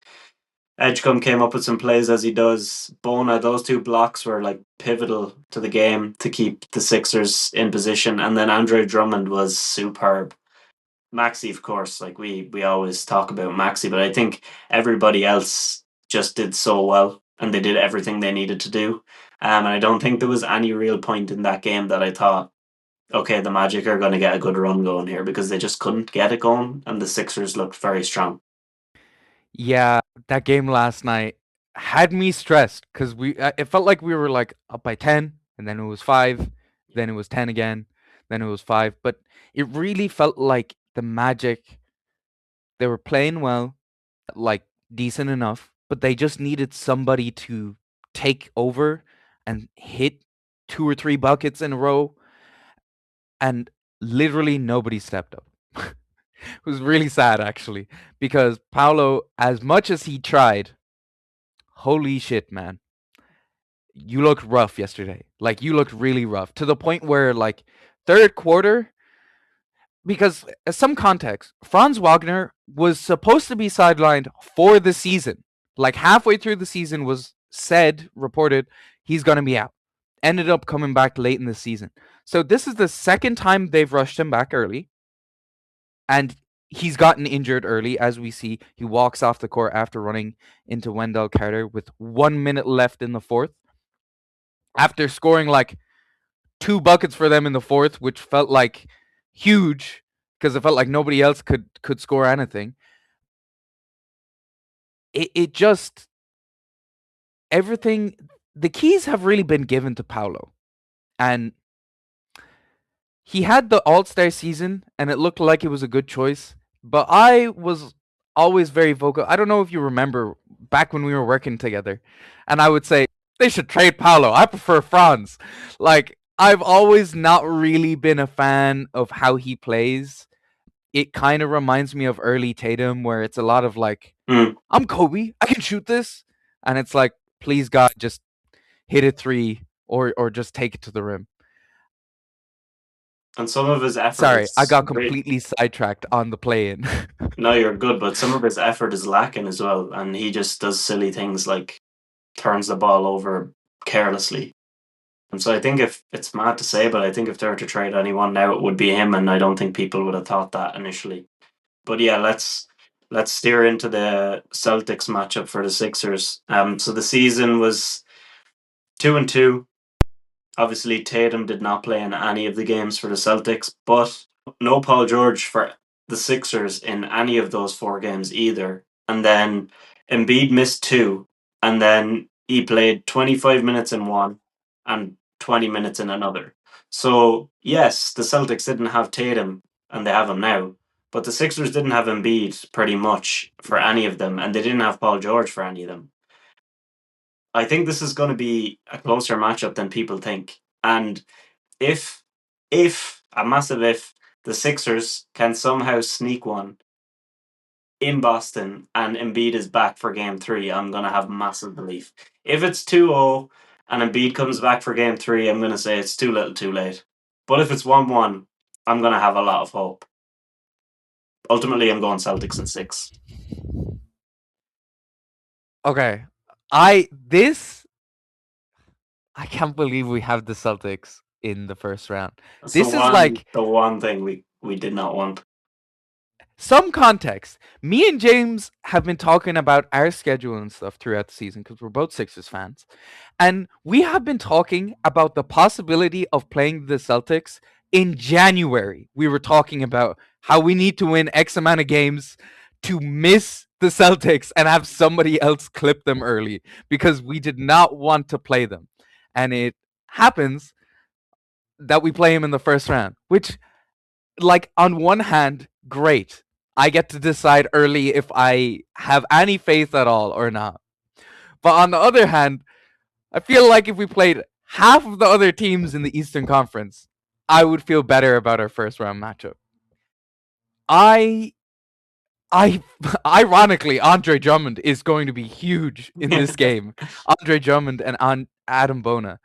Edgecombe came up with some plays as he does. Bona, those two blocks were like pivotal to the game to keep the Sixers in position. And then Andre Drummond was superb. Maxi, of course, like we always talk about Maxi, but I think everybody else just did so well and they did everything they needed to do. And I don't think there was any real point in that game that I thought Okay, the Magic are going to get a good run going here because they just couldn't get it going, and the Sixers looked very strong. Yeah, that game last night had me stressed because it felt like we were like up by 10, and then it was 5, then it was 10 again, then it was 5. But it really felt like the Magic, they were playing well, like decent enough, but they just needed somebody to take over and hit 2 or 3 buckets in a row, and literally nobody stepped up. It was really sad actually, because Paulo, as much as he tried, holy shit, man, you looked rough yesterday. Like you looked really rough to the point where like third quarter, because some context, Franz Wagner was supposed to be sidelined for the season. Like halfway through the season was said, reported, he's going to be out. Ended up coming back late in the season. So this is the second time they've rushed him back early, and he's gotten injured early. As we see, he walks off the court after running into Wendell Carter with 1 minute left in the fourth, after scoring like 2 buckets for them in the fourth, which felt like huge because it felt like nobody else could score anything. It just, everything, the keys have really been given to Paulo, and he had the All-Star season and it looked like it was a good choice, but I was always very vocal. I don't know if you remember back when we were working together, and I would say they should trade Paulo. I prefer Franz. Like I've always not really been a fan of how he plays. It kind of reminds me of early Tatum, where it's a lot of like, Mm. I'm Kobe, I can shoot this, and it's like, please God, just hit a three or just take it to the rim. And some of his effort Sorry, I is got great. completely sidetracked on the play-in. No, you're good, but some of his effort is lacking as well, and he just does silly things like turns the ball over carelessly. And so I think if it's mad to say, but I think if they were to trade anyone now, it would be him, and I don't think people would have thought that initially. But yeah, let's steer into the Celtics matchup for the Sixers. So the season was 2-2. Obviously, Tatum did not play in any of the games for the Celtics, but no Paul George for the Sixers in any of those 4 games either. And then Embiid missed 2, and then he played 25 minutes in one and 20 minutes in another. So, yes, the Celtics didn't have Tatum, and they have him now, but the Sixers didn't have Embiid pretty much for any of them, and they didn't have Paul George for any of them. I think this is going to be a closer matchup than people think. And if a massive if the Sixers can somehow sneak one in Boston and Embiid is back for game 3, I'm going to have massive belief. If it's 2-0 and Embiid comes back for game 3, I'm going to say it's too little, too late. But if it's 1-1, I'm going to have a lot of hope. Ultimately, I'm going Celtics in 6. Okay, I can't believe we have the Celtics in the first round. That's This is like the one thing we did not want. some context. Me and James have been talking about our schedule and stuff throughout the season because we're both Sixers fans. And we have been talking about the possibility of playing the Celtics in January. We were talking about how we need to win X amount of games to miss the Celtics and have somebody else clip them early because we did not want to play them. And it happens that we play him in the first round, which, like, on one hand, great. I get to decide early if I have any faith at all or not. But on the other hand, I feel like if we played half of the other teams in the Eastern Conference, I would feel better about our first round matchup. I I ironically, Andre Drummond is going to be huge in this game. Andre Drummond and Adam Bona,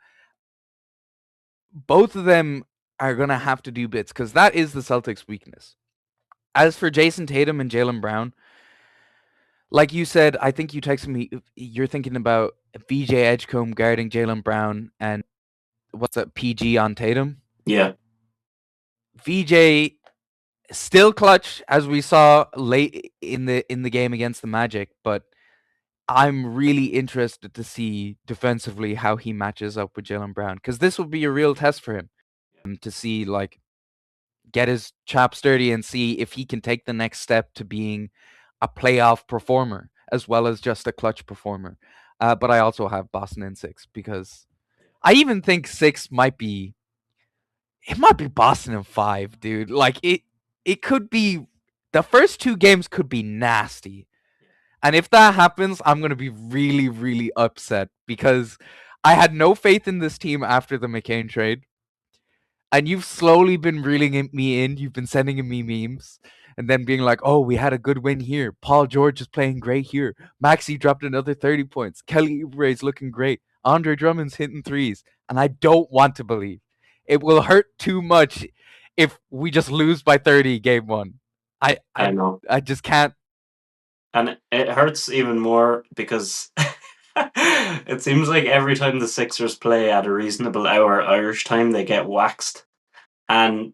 both of them are gonna have to do bits because that is the Celtics' weakness. As for Jason Tatum and Jalen Brown, like you said, I think you texted me. You're thinking about VJ Edgecombe guarding Jalen Brown and what's that, PG on Tatum. Yeah. VJ still clutch as we saw late in the game against the Magic, but I'm really interested to see defensively how he matches up with Jalen Brown because this will be a real test for him. to see like get his chops dirty and see if he can take the next step to being a playoff performer as well as just a clutch performer. But I also have Boston in 6 because I even think 6 might be it might be Boston in 5, dude. Like it could be the first 2 games could be nasty. And if that happens, I'm going to be really really upset because I had no faith in this team after the McCain trade. And you've slowly been reeling me in. You've been sending me memes and then being like, oh, we had a good win here. Paul George is playing great here. Maxi dropped another 30 points. Kelly Oubre's looking great. Andre Drummond's hitting threes. And I don't want to believe. It will hurt too much if we just lose by 30 game 1. I I I know. I just can't. And it hurts even more because it seems like every time the Sixers play at a reasonable hour Irish time, they get waxed. And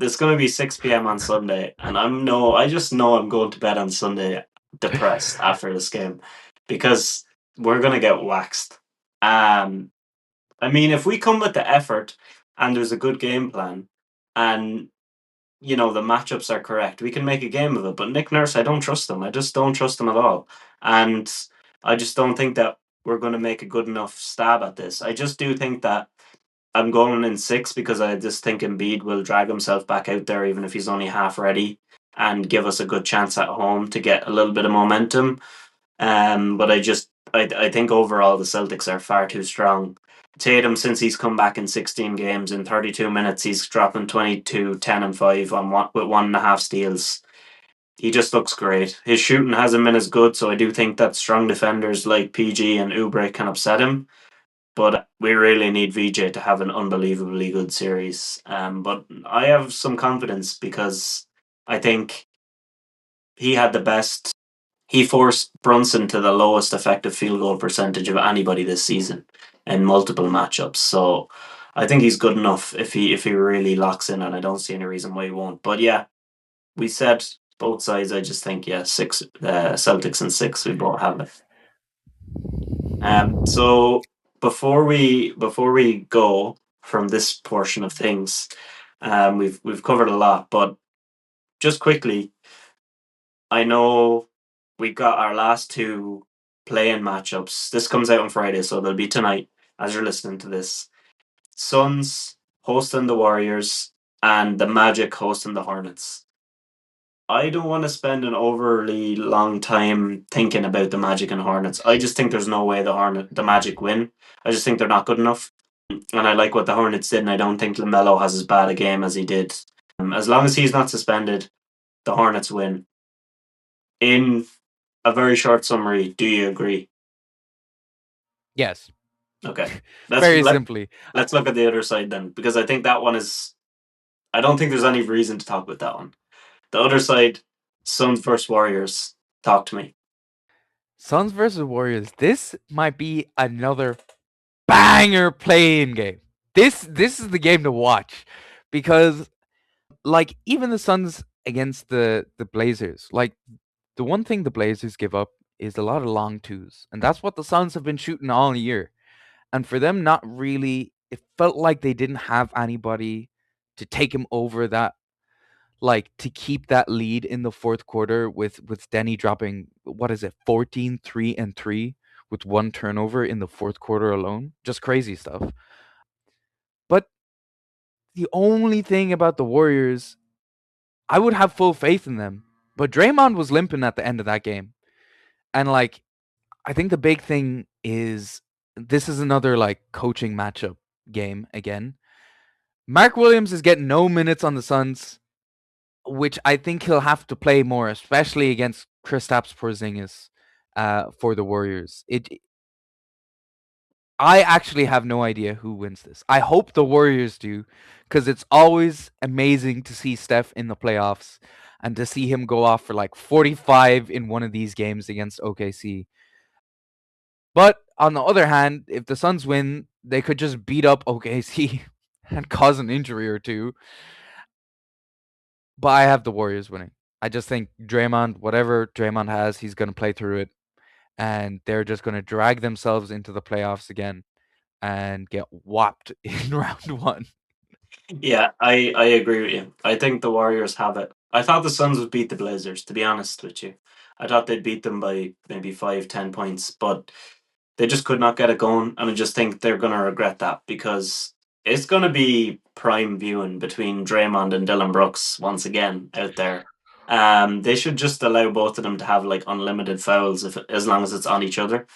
it's going to be 6 p.m. on Sunday. And I just know I'm going to bed on Sunday depressed after this game because we're going to get waxed. Um, I mean, if we come with the effort and there's a good game plan and the matchups are correct, we can make a game of it. But Nick Nurse, I don't trust him. I just don't trust him at all. And I just don't think that we're going to make a good enough stab at this. I just do think that I'm going in 6 because I just think Embiid will drag himself back out there, even if he's only half ready, and give us a good chance at home to get a little bit of momentum. But I think overall the Celtics are far too strong. Tatum, since he's come back in 16 games, in 32 minutes, he's dropping 22, 10, and 5 with 1.5 steals. He just looks great. His shooting hasn't been as good, so I do think that strong defenders like PG and Oubre can upset him. But we really need VJ to have an unbelievably good series. But I have some confidence because I think he had the best. He forced Brunson to the lowest effective field goal percentage of anybody this season in multiple matchups. So I think he's good enough if he really locks in, and I don't see any reason why he won't. But yeah, we said both sides. I just think yeah, 6 Celtics and 6. We both have it. So before we go from this portion of things, we've covered a lot, but just quickly, I know we got our last 2 play-in matchups. This comes out on Friday, so they'll be tonight as you're listening to this. Suns hosting the Warriors and the Magic hosting the Hornets. I don't want to spend an overly long time thinking about the Magic and Hornets. I just think there's no way the Magic win. I just think they're not good enough. And I like what the Hornets did, and I don't think LaMelo has as bad a game as he did. As long as he's not suspended, the Hornets win. In a very short summary, do you agree? Yes. Okay, let's Very let simply. let's look at the other side then, because I think that one is. I don't think there's any reason to talk about that one. The other side, Suns versus Warriors. Talk to me. Suns versus Warriors. This might be another banger playing game. This is the game to watch because like even the Suns against the Blazers, like the one thing the Blazers give up is a lot of long twos, and that's what the Suns have been shooting all year. And for them, not really, it felt like they didn't have anybody to take him over that, like to keep that lead in the fourth quarter with Denny dropping what is it 14 3 and 3 with one turnover in the fourth quarter alone. Just crazy stuff. But the only thing about the Warriors, I would have full faith in them. But Draymond was limping at the end of that game. And like I think the big thing is this is another like coaching matchup game again. Mark Williams is getting no minutes on the Suns, which I think he'll have to play more, especially against Kristaps Porzingis for the Warriors. I actually have no idea who wins this. I hope the Warriors do, because it's always amazing to see Steph in the playoffs and to see him go off for like 45 in one of these games against OKC. But on the other hand, if the Suns win, they could just beat up OKC and cause an injury or two. But I have the Warriors winning. I just think Draymond, whatever Draymond has, he's going to play through it. And they're just going to drag themselves into the playoffs again and get whopped in round 1. Yeah, I agree with you. I think the Warriors have it. I thought the Suns would beat the Blazers, to be honest with you. I thought they'd beat them by maybe 5, 10 points, but they just could not get it going, and I just think they're gonna regret that because it's gonna be prime viewing between Draymond and Dylan Brooks once again out there. They should just allow both of them to have like unlimited fouls if as long as it's on each other,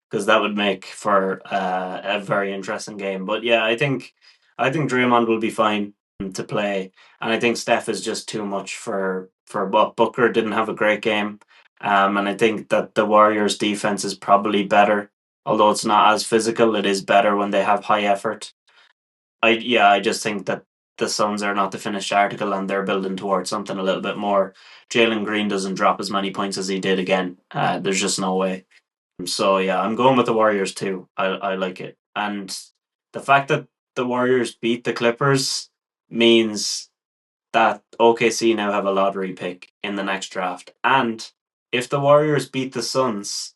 because that would make for a very interesting game. But yeah, I think Draymond will be fine to play, and I think Steph is just too much for what Booker didn't have a great game. And I think that the Warriors' defense is probably better, although it's not as physical. It is better when they have high effort. I just think that the Suns are not the finished article, and they're building towards something a little bit more. Jalen Green doesn't drop as many points as he did again. There's just no way. So yeah, I'm going with the Warriors too. I like it, and the fact that the Warriors beat the Clippers means that OKC now have a lottery pick in the next draft, and if the Warriors beat the Suns,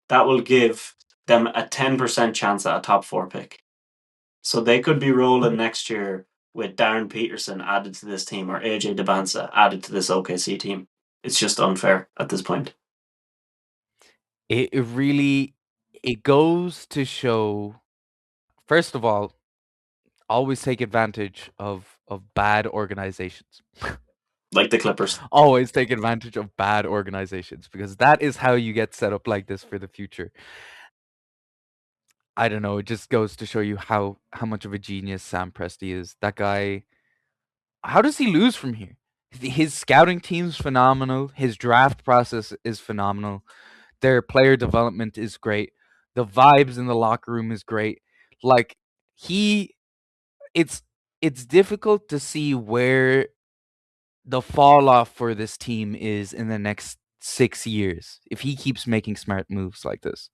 that will give them a 10% chance at a top four pick. So they could be rolling next year with Darren Peterson added to this team or AJ DeBanza added to this OKC team. It's just unfair at this point. It really it goes to show, first of all, always take advantage of bad organizations. Like the Clippers. Always take advantage of bad organizations because that is how you get set up like this for the future. I don't know, it just goes to show you how much of a genius Sam Presti is. That guy, how does he lose from here? His scouting team's phenomenal. His draft process is phenomenal. Their player development is great. The vibes in the locker room is great. Like he it's it's difficult to see where the fall off for this team is in the next 6 years if he keeps making smart moves like this.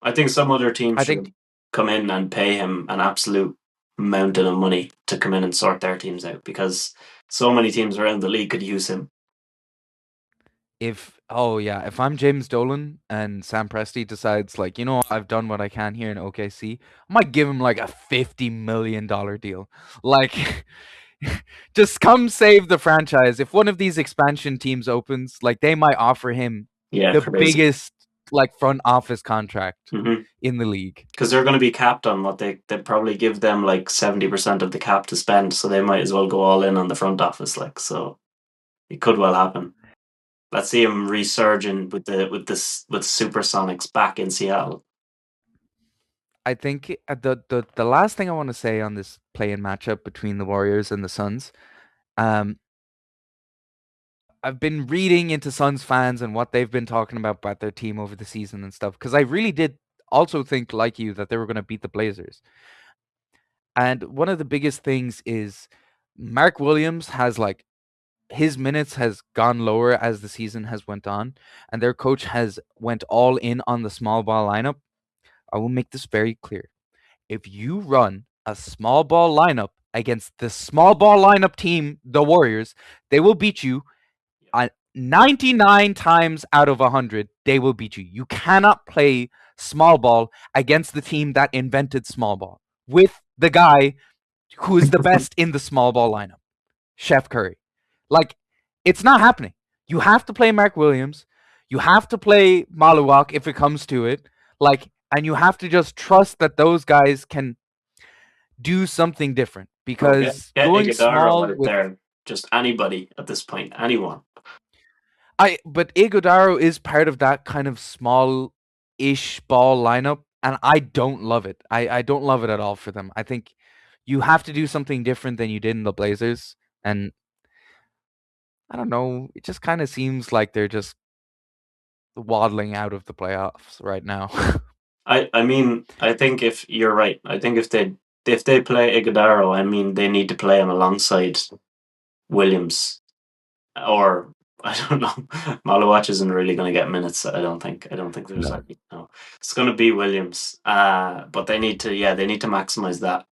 I think some other team I think should come in and pay him an absolute mountain of money to come in and sort their teams out because so many teams around the league could use him. if oh yeah, if I'm James Dolan and Sam Presti decides like, you know, I've done what I can here in OKC, I might give him like a $50 million deal. Like just come save the franchise. If one of these expansion teams opens, like they might offer him Yeah, the crazy. biggest like front office contract Mm-hmm. in the league. Because they're going to be capped on what they probably give them like 70% of the cap to spend, so they might as well go all in on the front office. Like so, it could well happen. Let's see him resurging with Supersonics back in Seattle. I think the last thing I want to say on this play-in matchup between the Warriors and the Suns, um, I've been reading into Suns fans and what they've been talking about their team over the season and stuff because I really did also think, like you, that they were going to beat the Blazers. And one of the biggest things is Mark Williams has like his minutes has gone lower as the season has went on, and their coach has went all in on the small ball lineup. I will make this very clear. If you run a small ball lineup against the small ball lineup team, the Warriors, they will beat you 99 times out of 100. They will beat you. You cannot play small ball against the team that invented small ball with the guy who is the best in the small ball lineup, Chef Curry. Like, it's not happening. You have to play Mark Williams. You have to play Maluak if it comes to it. Like, and you have to just trust that those guys can do something different Well, because get going Iguodala small out with there. Just anybody at this point, anyone. I but Iguodaro is part of that kind of small ish ball lineup and I don't love it. I don't love it at all for them. I think you have to do something different than you did in the Blazers and I don't know, it just kind of seems like they're just waddling out of the playoffs right now. I mean, I think if you're right, I think if they play Iguodala, I mean they need to play him alongside Williams or I don't know. Malawach isn't really going to get minutes. I don't think. I don't think there's No. any. No, it's going to be Williams. But they need to. Yeah, they need to maximize that.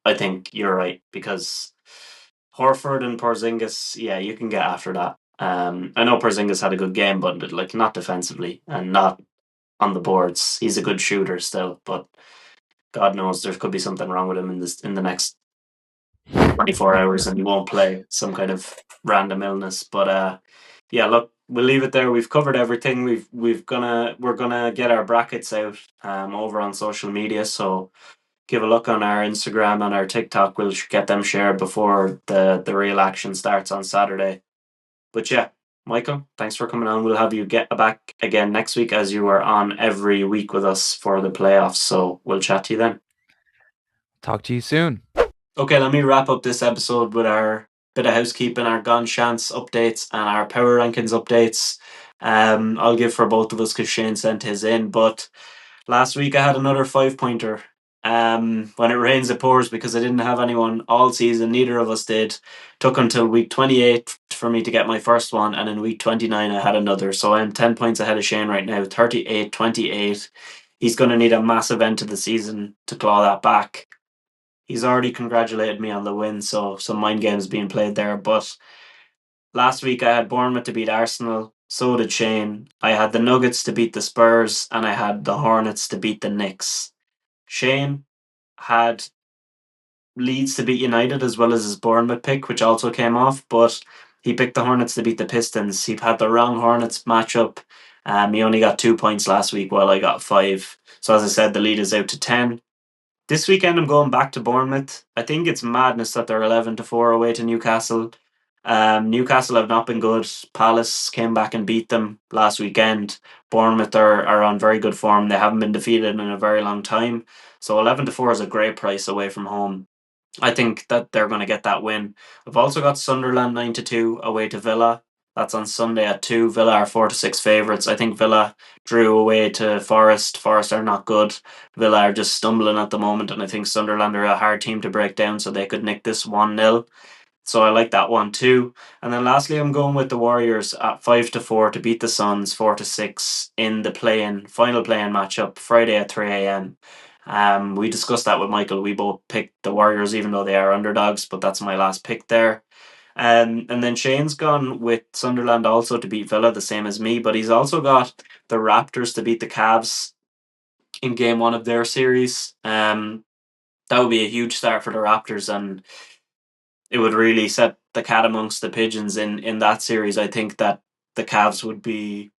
I think you're right because Horford and Porzingis. Yeah, you can get after that. I know Porzingis had a good game, but like not defensively and not on the boards. He's a good shooter still, but God knows there could be something wrong with him in the next 24 hours and he won't play, some kind of random illness. But yeah, look, we'll leave it there. We've covered everything. We're gonna get our brackets out over on social media. So give a look on our Instagram and our TikTok. We'll get them shared before the real action starts on Saturday. But yeah, Michael, thanks for coming on. We'll have you get back again next week as you are on every week with us for the playoffs. So we'll chat to you then. Talk to you soon. Okay, let me wrap up this episode with our bit of housekeeping, our Gan Seans updates, and our power rankings updates. I'll give for both of us because Shane sent his in. But last week I had another 5 pointer. When it rains, it pours because I didn't have anyone all season. Neither of us did. Took until week 28 for me to get my first one, and in week 29 I had another. So I'm 10 points ahead of Shane right now, 38-28. He's going to need a massive end to the season to claw that back. He's already congratulated me on the win, so some mind games being played there. But last week I had Bournemouth to beat Arsenal, so did Shane. I had the Nuggets to beat the Spurs, and I had the Hornets to beat the Knicks. Shane had Leeds to beat United as well as his Bournemouth pick, which also came off, but he picked the Hornets to beat the Pistons. He had the wrong Hornets matchup. He only got 2 points last week while I got five. So as I said, the lead is out to 10. This weekend, I'm going back to Bournemouth. I think it's madness that they're 11-4 away to Newcastle. Newcastle have not been good. Palace came back and beat them last weekend. Bournemouth are on very good form. They haven't been defeated in a very long time. So 11-4 is a great price away from home. I think that they're going to get that win. I've also got Sunderland 9-2 away to Villa. That's on Sunday at 2. Villa are 4-6 favourites. I think Villa drew away to Forest. Forest are not good. Villa are just stumbling at the moment, and I think Sunderland are a hard team to break down, so they could nick this 1-0. So I like that one too. And then lastly, I'm going with the Warriors at 5-4 to beat the Suns 4-6 in the final play-in matchup Friday at 3 a.m. We discussed that with Michael. We both picked the Warriors, even though they are underdogs, but that's my last pick there. And then Shane's gone with Sunderland also to beat Villa, the same as me, but he's also got the Raptors to beat the Cavs in game one of their series. That would be a huge start for the Raptors, and it would really set the cat amongst the pigeons in that series. I think that the Cavs would be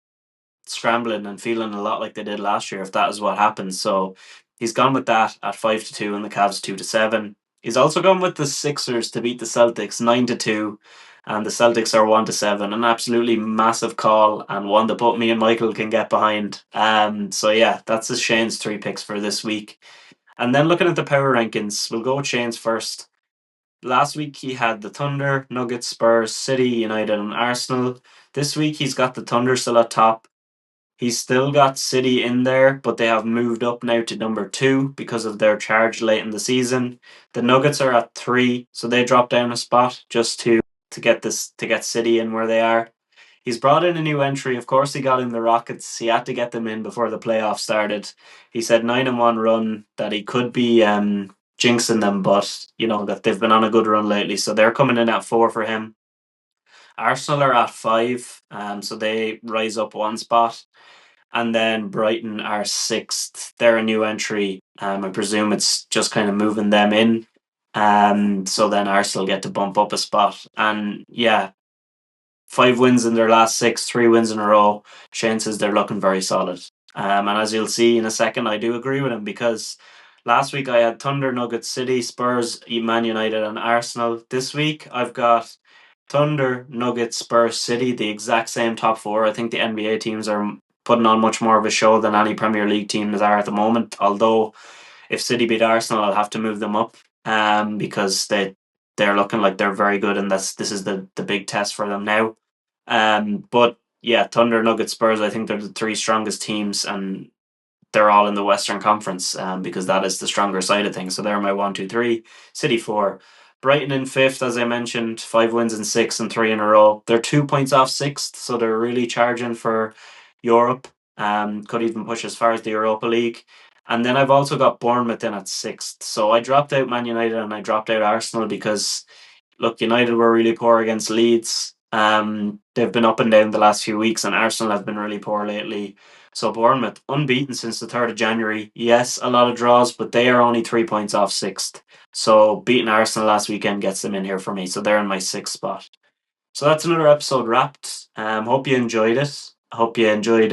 scrambling and feeling a lot like they did last year if that is what happens. So he's gone with that at 5-2 and the Cavs 2-7. He's also gone with the Sixers to beat the Celtics 9-2, and the Celtics are 1-7. An absolutely massive call and one that both me and Michael can get behind. So yeah, that's Shane's three picks for this week. And then looking at the power rankings, we'll go with Shane's first. Last week he had the Thunder, Nuggets, Spurs, City, United, and Arsenal. This week he's got the Thunder still at top. He's still got City in there, but they have moved up now to number 2 because of their charge late in the season. The Nuggets are at 3, so they drop down a spot just to get City in where they are. He's brought in a new entry. Of course, he got in the Rockets. He had to get them in before the playoffs started. He said 9-1 run that he could be jinxing them, but you know that they've been on a good run lately, so they're coming in at 4 for him. Arsenal are at 5, so they rise up one spot. And then Brighton are 6th. They're a new entry. I presume it's just kind of moving them in. So then Arsenal get to bump up a spot. And yeah, 5 wins in their last 6, 3 wins in a row. Shane says they're looking very solid. And as you'll see in a second, I do agree with him because last week I had Thunder, Nuggets, City, Spurs, Man United, and Arsenal. This week I've got Thunder, Nuggets, Spurs, City, the exact same top 4. I think the NBA teams are putting on much more of a show than any Premier League teams are at the moment. Although, if City beat Arsenal, I'll have to move them up because they're looking like they're very good, and this is the big test for them now. But yeah, Thunder, Nuggets, Spurs, I think they're the 3 strongest teams, and they're all in the Western Conference because that is the stronger side of things. So they're my 1, 2, 3. City 4. Brighton in 5th, as I mentioned, 5 wins in 6 and 3 in a row. They're 2 points off 6th, so they're really charging for Europe. Could even push as far as the Europa League. And then I've also got Bournemouth in at 6th. So I dropped out Man United and I dropped out Arsenal because, look, United were really poor against Leeds. They've been up and down the last few weeks, and Arsenal have been really poor lately. So Bournemouth unbeaten since the 3rd of January. Yes, a lot of draws, but they are only 3 points off sixth. So beating Arsenal last weekend gets them in here for me. So they're in my sixth spot. So that's another episode wrapped. Hope you enjoyed it. I hope you enjoyed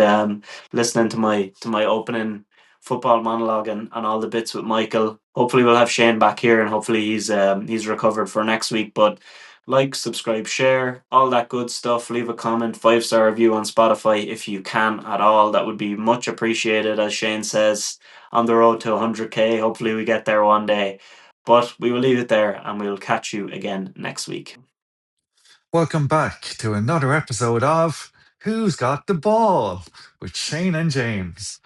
listening to my opening football monologue and all the bits with Michael. Hopefully we'll have Shane back here and hopefully he's recovered for next week. But like, subscribe, share, all that good stuff. Leave a comment, 5-star review on Spotify if you can at all. That would be much appreciated, as Shane says, on the road to 100k. Hopefully we get there one day. But we will leave it there and we'll catch you again next week. Welcome back to another episode of Who's Got the Ball with Shane and James.